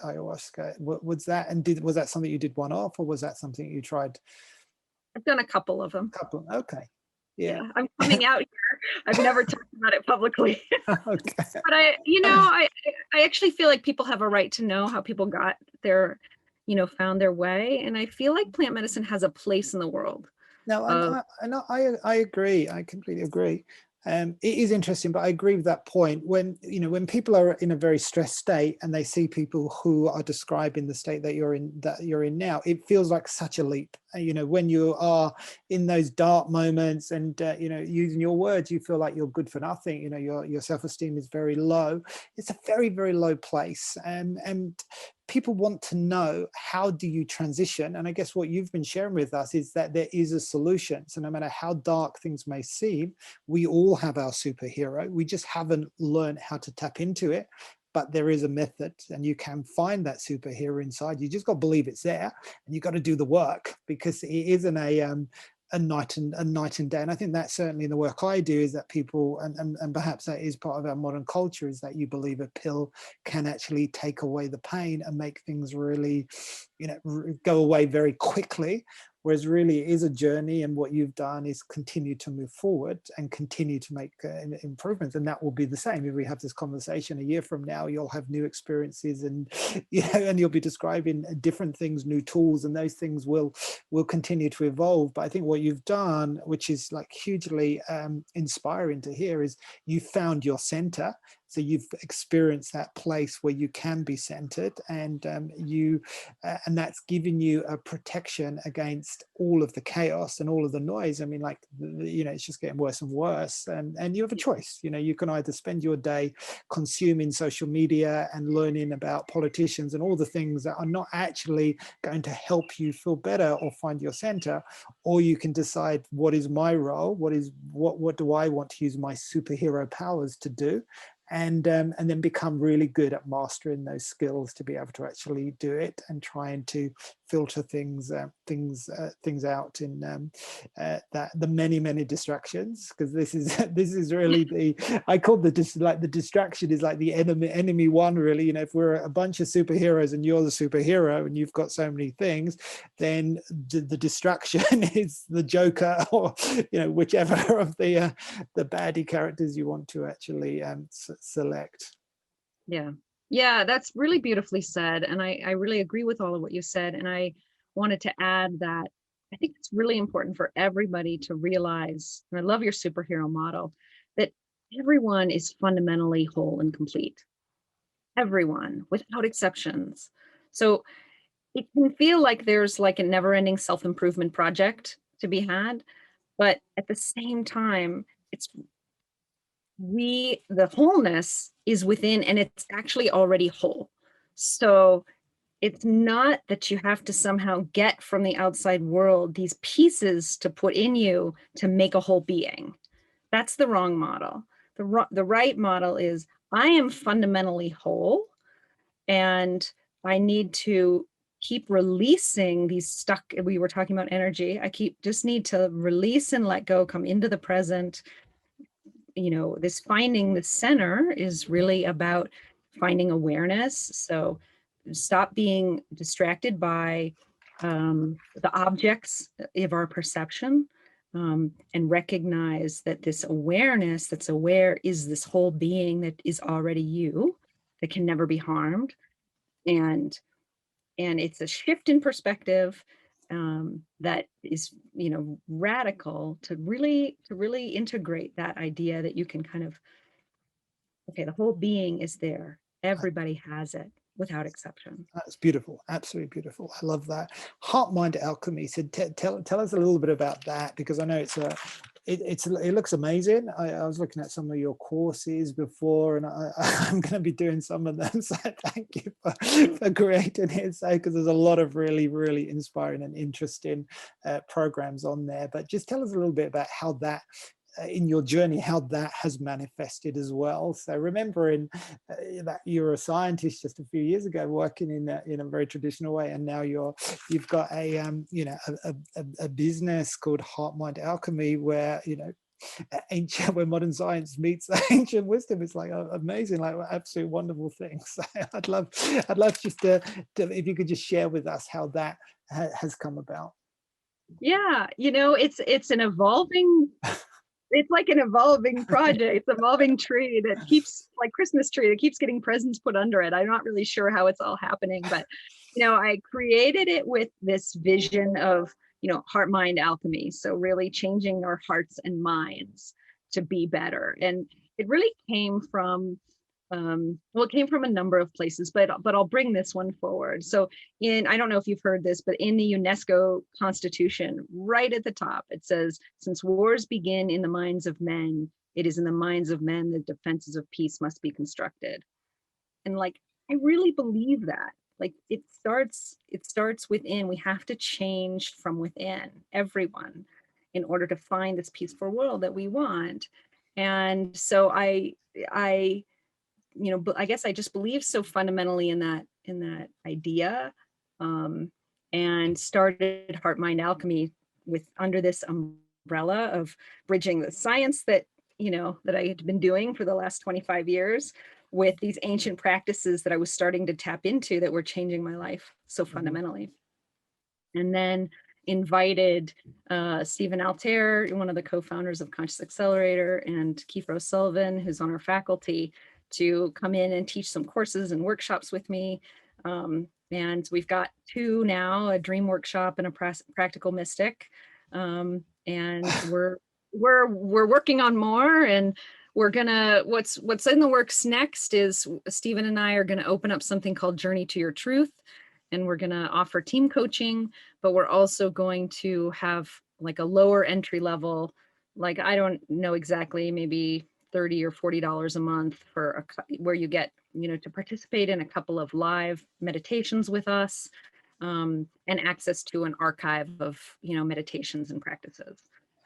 Ayahuasca. Was that, and was that something you did one off, or was that something you tried I've done a couple of them. a couple? Okay, yeah, Yeah, I'm coming out here. I've never talked about it publicly. okay. But I actually feel like people have a right to know how people got their, found their way. And I feel like plant medicine has a place in the world No, of, I agree. I completely agree. It is interesting, but I agree with that point. When people are in a very stressed state and they see people who are describing the state that you're in now, it feels like such a leap. When you are in those dark moments and using your words, you feel like you're good for nothing. Your self-esteem is very low. It's a very, very low place, and people want to know, how do you transition? And I guess what you've been sharing with us is that there is a solution. So no matter how dark things may seem, we all have our superhero. We just haven't learned how to tap into it. But there is a method, and you can find that superhero inside. You just got to believe it's there, and you got to do the work, because it isn't a night and day. And I think that's certainly the work I do, is that people, and perhaps that is part of our modern culture, is that you believe a pill can actually take away the pain and make things really, go away very quickly. Whereas really it is a journey, and what you've done is continue to move forward and continue to make improvements. And that will be the same if we have this conversation a year from now. You'll have new experiences, and and you'll be describing different things, new tools, and those things will continue to evolve. But I think what you've done, which is like hugely inspiring to hear, is you found your center. So you've experienced that place where you can be centered, and and that's given you a protection against all of the chaos and all of the noise. I mean, like, it's just getting worse and worse, and you have a choice. You can either spend your day consuming social media and learning about politicians and all the things that are not actually going to help you feel better or find your center, or you can decide, what is my role, what do I want to use my superhero powers to do, and then become really good at mastering those skills to be able to actually do it, and trying to filter things out in that the many distractions, because this is this is really I call the distraction is like the enemy one, really. If we're a bunch of superheroes and you're the superhero and you've got so many things, then the distraction is the Joker, or whichever of the baddie characters you want to actually select. yeah. Yeah, that's really beautifully said. And I really agree with all of what you said. And I wanted to add that I think it's really important for everybody to realize, and I love your superhero model, that everyone is fundamentally whole and complete. Everyone, without exceptions. So it can feel like there's like a never-ending self-improvement project to be had, but at the same time, it's the wholeness is within, and it's actually already whole. So it's not that you have to somehow get from the outside world these pieces to put in you to make a whole being. That's the wrong model. The right model is, I am fundamentally whole, and I need to keep releasing these stuck, we were talking about energy. Just need to release and let go, come into the present. This finding the center is really about finding awareness. So stop being distracted by the objects of our perception, and recognize that this awareness that's aware is this whole being that is already you, that can never be harmed. And and it's a shift in perspective, that is, radical, to really integrate that idea that you can kind of, okay, the whole being is there, everybody has it without exception. That's beautiful, absolutely beautiful. I love that. Heart Mind Alchemy. So tell us a little bit about that, because I know it looks amazing. I was looking at some of your courses before, and I'm going to be doing some of them. So thank you for creating it. So because there's a lot of really inspiring and interesting programs on there. But just tell us a little bit about how that in your journey, how that has manifested as well. So remembering that you were a scientist just a few years ago, working in a very traditional way, and now you've got a a business called Heart Mind Alchemy, where ancient, where modern science meets ancient wisdom. It's like amazing, like absolute wonderful things. So I'd love just to if you could just share with us how that has come about. Yeah, it's an evolving, it's like an evolving project. It's an evolving tree that keeps, like Christmas tree, that keeps getting presents put under it. I'm not really sure how it's all happening, but I created it with this vision of, heart mind alchemy. So really changing our hearts and minds to be better. And it really came from well, it came from a number of places, but I'll bring this one forward. So I don't know if you've heard this, but in the UNESCO Constitution, right at the top, it says, since wars begin in the minds of men, it is in the minds of men that defenses of peace must be constructed. And like, I really believe that. Like it starts within. We have to change from within, everyone, in order to find this peaceful world that we want. And so I but I guess I just believe so fundamentally in that idea, um, and started Heart Mind Alchemy with under this umbrella of bridging the science that I had been doing for the last 25 years with these ancient practices that I was starting to tap into that were changing my life so Mhm. fundamentally. And then invited Stephen Altair, one of the co-founders of Conscious Accelerator, and Kiefer O'Sullivan, who's on our faculty, to come in and teach some courses and workshops with me. And we've got two now, a dream workshop and a practical mystic. And we're working on more, and we're gonna what's in the works next is Stephen and I are gonna open up something called Journey to Your Truth, and we're gonna offer team coaching, but we're also going to have like a lower entry level, like I don't know exactly, maybe $30 or $40 a month for where you get, to participate in a couple of live meditations with us, and access to an archive of, meditations and practices.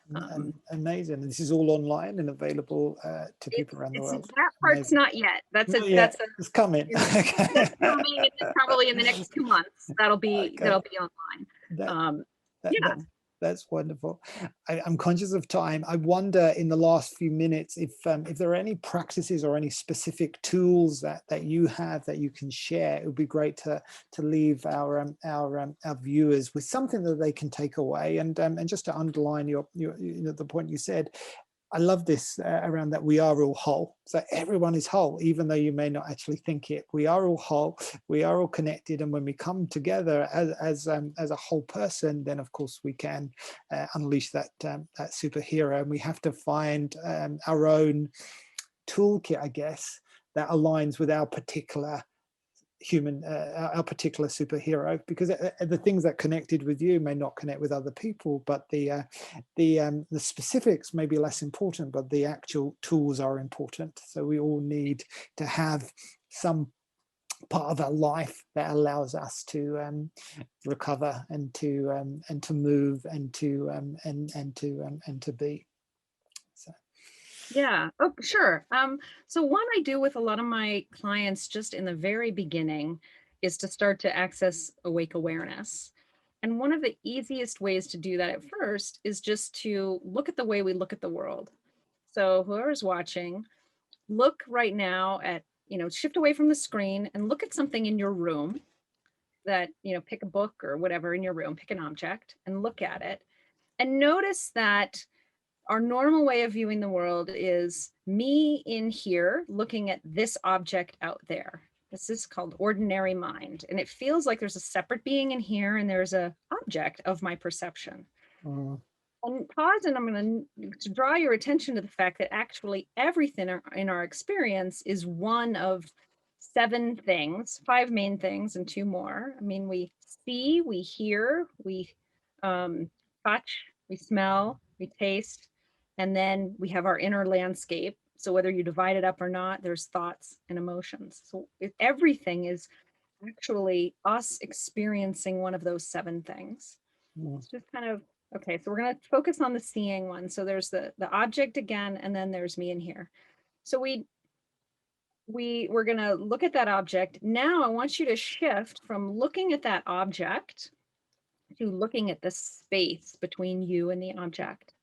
And Um, amazing. This is all online and available to people around the it's world. that part's Amazing. not yet. That's a Not that's yet. a It's coming. that's Okay. coming probably in the next 2 months. That'll be Okay. that'll be online. That, Um, that yeah. that's wonderful. I'm conscious of time. I wonder in the last few minutes if there are any practices or any specific tools that you have that you can share. It would be great to leave our viewers with something that they can take away. And just to underline your the point you said, I love this around that we are all whole. So everyone is whole, even though you may not actually think it. We are all whole. We are all connected, and when we come together as a whole person, then of course we can unleash that superhero. And we have to find our own toolkit, I guess, that aligns with our particular human, our particular superhero, because the things that connected with you may not connect with other people, but the specifics may be less important, but the actual tools are important. So we all need to have some part of our life that allows us to recover and to move and to be. So. Yeah. Oh, sure. So one I do with a lot of my clients just in the very beginning is to start to access awake awareness. And one of the easiest ways to do that at first is just to look at the way we look at the world. So whoever's watching, look right now at, shift away from the screen and look at something in your room that, pick a book or whatever in your room, pick an object and look at it. And notice that our normal way of viewing the world is me in here looking at this object out there. This is called ordinary mind. And it feels like there's a separate being in here and there's a object of my perception. Mm, And pause, and I'm going to draw your attention to the fact that actually everything in our experience is one of 7 things, 5 main things, and 2 more. I mean, we see, we hear, we touch, we smell, we taste, And then we have our inner landscape. So whether you divide it up or not, there's thoughts and emotions. So everything is actually us experiencing one of those 7 things. Mm. It's just kind of, okay, so we're going to focus on the seeing one. So there's the object again, and then there's me in here. So we're going to look at that object. Now I want you to shift from looking at that object to looking at the space between you and the object.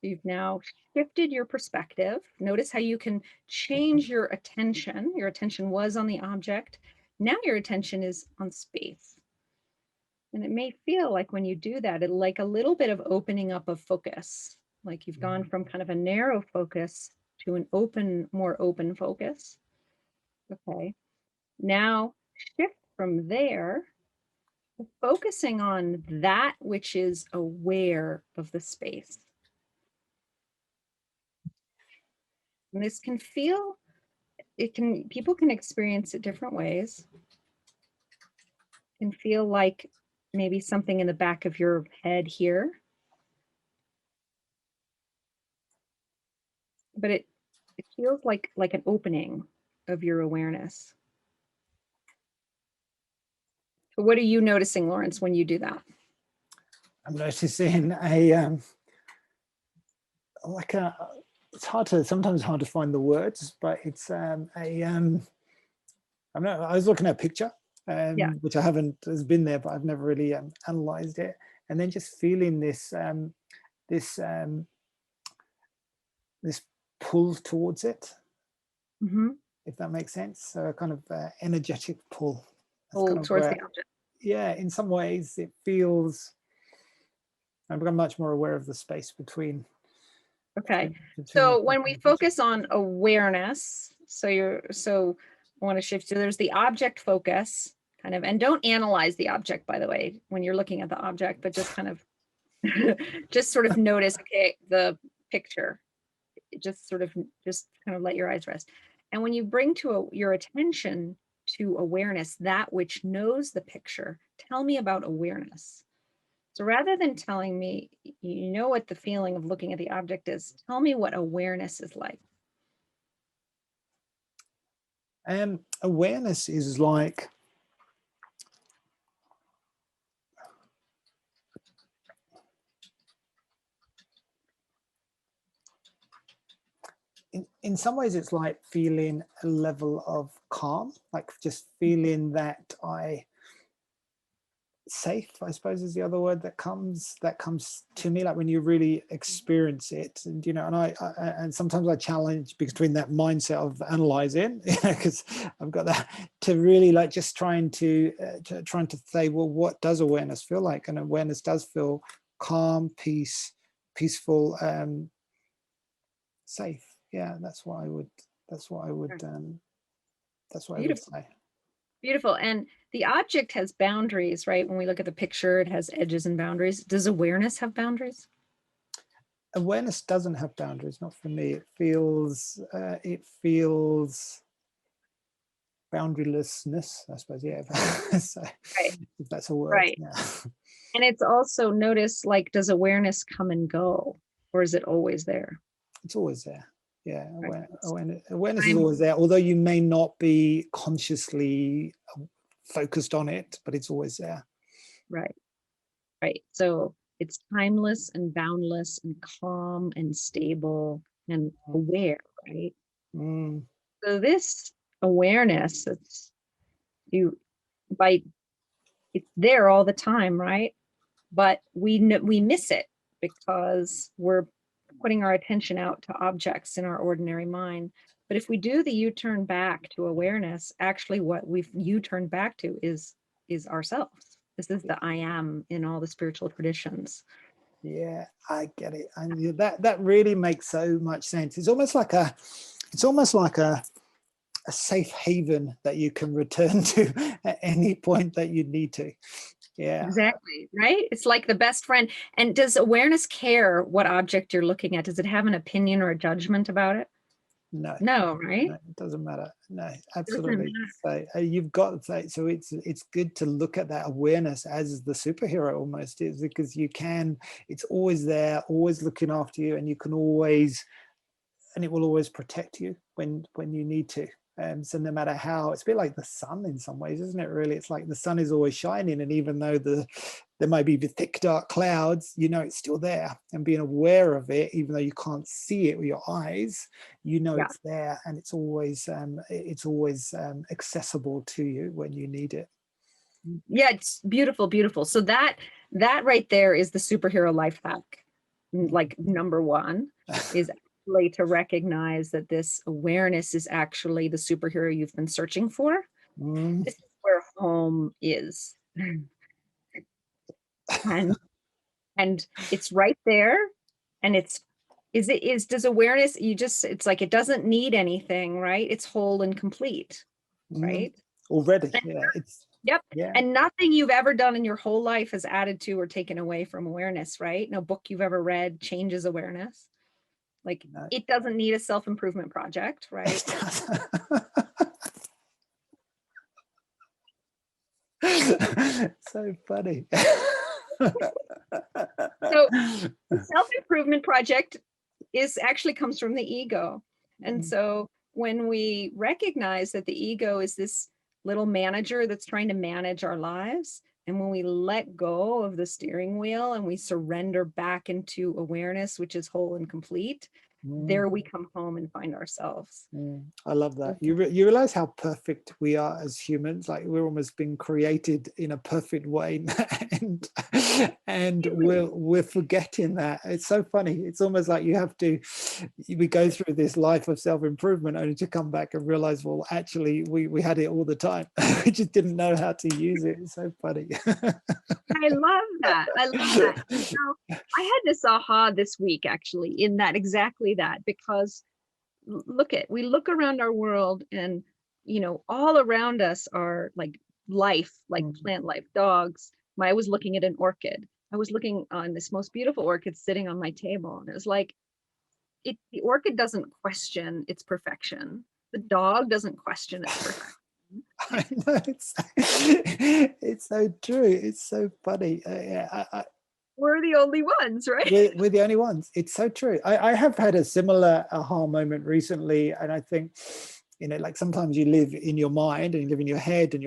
You've now shifted your perspective. Notice how you can change your attention. Your attention was on the object. Now your attention is on space. And it may feel like when you do that, it like a little bit of opening up of focus. Like you've gone from kind of a narrow focus to an open, more open focus. Okay. Now shift from there, to focusing on that which is aware of the space. And this can feel, people can experience it different ways. It can feel like maybe something in the back of your head here. But it feels like an opening of your awareness. So what are you noticing, Lawrence, when you do that? I'm noticing it's sometimes hard to find the words, but it's I was looking at a picture, Yeah. which has been there, but I've never really analyzed it. And then just feeling this pull towards it, Mm-hmm. if that makes sense. So a kind of energetic pull. That's Pull kind of towards the object. yeah, in some ways it feels, I've become much more aware of the space between. Okay. between So myself when and we the picture. focus on awareness, so I want to shift. So there's the object focus kind of, and don't analyze the object, by the way, when you're looking at the object, but just kind of just sort of notice, okay, the picture, just kind of let your eyes rest. And when you bring your attention to awareness, that which knows the picture, tell me about awareness. So rather than telling me, you know what the feeling of looking at the object is, tell me what awareness is like. Awareness is like, in some ways it's like feeling a level of calm, like just feeling that safe, I suppose, is the other word that comes to me, like when you really experience it. And and sometimes I challenge between that mindset of analyzing, because I've got that, to really like just trying to say, well, what does awareness feel like? And awareness does feel calm, peaceful, safe. Yeah, that's what I would Beautiful. say. Beautiful. And the object has boundaries, right? When we look at the picture, it has edges and boundaries. Does awareness have boundaries? Awareness doesn't have boundaries, not for me. It feels boundarylessness, I suppose. Yeah. So, Right. if that's a word. Right. Yeah. And it's also, notice, like, does awareness come and go, or is it always there? It's always there. Yeah. Right. Awareness is always there, although you may not be consciously focused on it, but it's always there. Right. Right. So it's timeless and boundless and calm and stable and aware, right? Mm. So this awareness, it's there all the time, right? But we miss it because we're putting our attention out to objects in our ordinary mind. But if we do the U-turn back to awareness, actually what we've U-turned back to is ourselves. This is the I am in all the spiritual traditions. Yeah, I get it. And that really makes so much sense. It's almost like a safe haven that you can return to at any point that you need to. Yeah. Exactly, right? It's like the best friend. And does awareness care what object you're looking at? Does it have an opinion or a judgment about it? No, No, no, right? it doesn't matter. No, Doesn't absolutely. matter. So you've got that. So it's good to look at that awareness as the superhero almost is, because you can. It's always there, always looking after you, and you can always, and it will always protect you when you need to. So no matter how, it's a bit like the sun in some ways, isn't it? Really, it's like the sun is always shining, and even though there might be the thick dark clouds, you know it's still there. And being aware of it, even though you can't see it with your eyes, you know Yeah. it's there, and it's always accessible to you when you need it. Yeah, it's beautiful, beautiful. So that right there is the superhero life hack. Like number one is actually to recognize that this awareness is actually the superhero you've been searching for. Mm, This is where home is. And and it's right there. And it's does awareness, you just, it's like it doesn't need anything, right? It's whole and complete, mm. right? Already, yeah, it's Yep. yeah. And nothing you've ever done in your whole life is added to or taken away from awareness, right? No book you've ever read changes awareness. Like No. it doesn't need a self-improvement project, right? It does. So funny. So the self-improvement project is actually comes from the ego. And Mm, so when we recognize that the ego is this little manager that's trying to manage our lives, and when we let go of the steering wheel and we surrender back into awareness, which is whole and complete, mm, there we come home and find ourselves. I love that. You realize how perfect we are as humans. Like we're almost being created in a perfect way, and we're forgetting that. It's so funny. It's almost like we go through this life of self-improvement only to come back and realize, well, actually we had it all the time. We just didn't know how to use it. It's so funny. I love that. I love that. You know, I had this aha this week actually in that exactly that, because we look around our world and, you know, all around us are like life, like Mm, plant life, dogs. I was looking at an orchid. I was looking on this most beautiful orchid sitting on my table, and it was like, the orchid doesn't question its perfection. The dog doesn't question its perfection. I know it's so true. It's so funny. Yeah, We're the only ones, right? we're the only ones. It's so true. I have had a similar aha moment recently, and I think, like sometimes you live in your mind and you live in your head and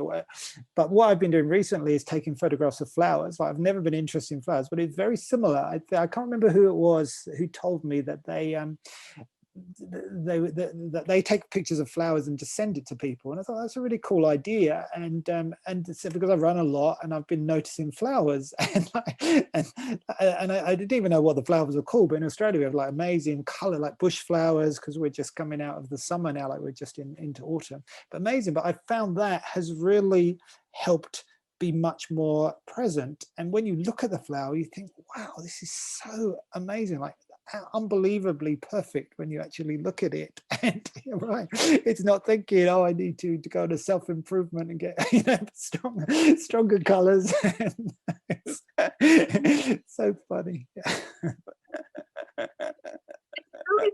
but what I've been doing recently is taking photographs of flowers. Like I've never been interested in flowers, but it's very similar. I can't remember who it was who told me that they take pictures of flowers and just send it to people, and I thought that's a really cool idea. And it's because I run a lot and I've been noticing flowers, and I didn't even know what the flowers were called, but in Australia we have like amazing color, like bush flowers, because we're just coming out of the summer now, like we're just into autumn, but amazing. But I found that has really helped be much more present, and when you look at the flower you think, wow, this is so amazing, like unbelievably perfect when you actually look at it. And you're right, it's not thinking, oh, I need to go to self-improvement and get stronger colors. It's so funny. Really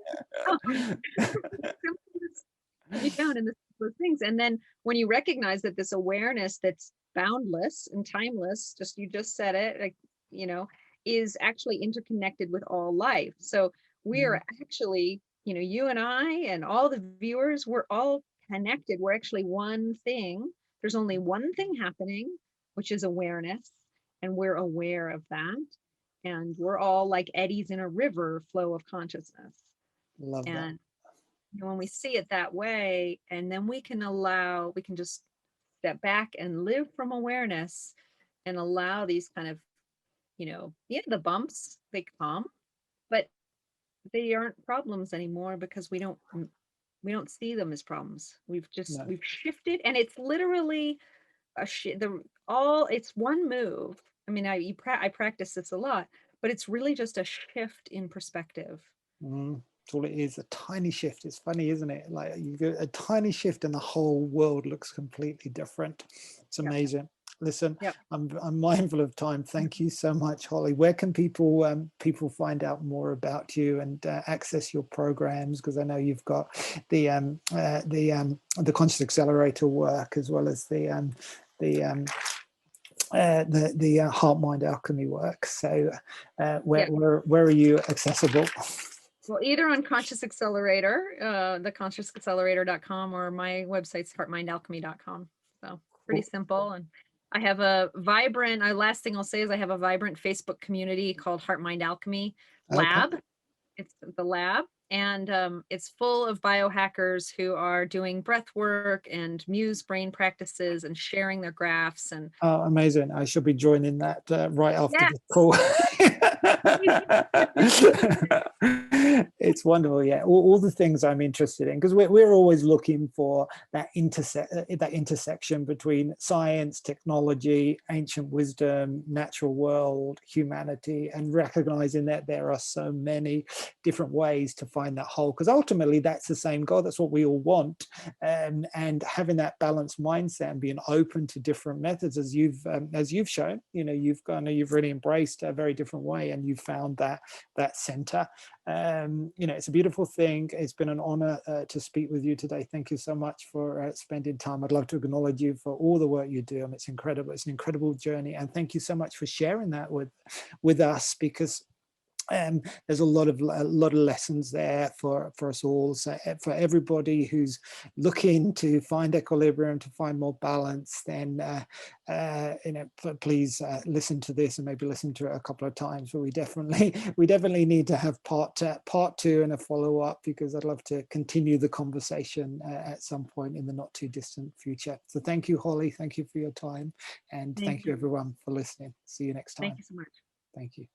to be found in those things. And then when you recognize that this awareness that's boundless and timeless, just you just said it, like, you know, is actually interconnected with all life. So we Mm, are actually, you know, you and I and all the viewers, we're all connected. We're actually one thing. There's only one thing happening, which is awareness. And we're aware of that. And we're all like eddies in a river flow of consciousness. love that. And when we see it that way, and then we can just step back and live from awareness and allow these kind of, you know, yeah, the bumps, they come, but they aren't problems anymore because we don't see them as problems. No, We've shifted, and it's literally it's one move. I mean, I practice this a lot, but it's really just a shift in perspective. it's all it is, a tiny shift. It's funny, isn't it? Like you go a tiny shift and the whole world looks completely different. It's Yeah. amazing. Listen, Yep. I'm mindful of time. Thank you so much, Holly. Where can people find out more about you and access your programs? Because I know you've got the Conscious Accelerator work, as well as the Heart Mind Alchemy work. So Yeah. where are you accessible? Well, either on Conscious Accelerator, the consciousaccelerator.com, or my website's heartmindalchemy.com. So pretty simple. And I have a vibrant, last thing I'll say is I have a vibrant Facebook community called Heart Mind Alchemy Okay. Lab. It's the lab, and it's full of biohackers who are doing breath work and muse brain practices and sharing their graphs. And Oh, amazing. I should be joining that right after yeah, the call. It's wonderful. Yeah. All the things I'm interested in, because we're always looking for that intersection between science, technology, ancient wisdom, natural world, humanity, and recognizing that there are so many different ways to find that whole, because ultimately that's the same God. That's what we all want. And having that balanced mindset and being open to different methods, as you've shown, you've really embraced a very different way, and you've found that center. It's a beautiful thing. It's been an honor to speak with you today. Thank you so much for spending time. I'd love to acknowledge you for all the work you do, and it's incredible. It's an incredible journey, and thank you so much for sharing that with us, because there's a lot of lessons there for us all. So for everybody who's looking to find equilibrium, to find more balance, then please listen to this, and maybe listen to it a couple of times. But we definitely need to have part two and a follow up, because I'd love to continue the conversation at some point in the not too distant future. So thank you, Holly. Thank you for your time, and thank thank you you. everyone for listening. See you next Thank time. you so much. Thank you.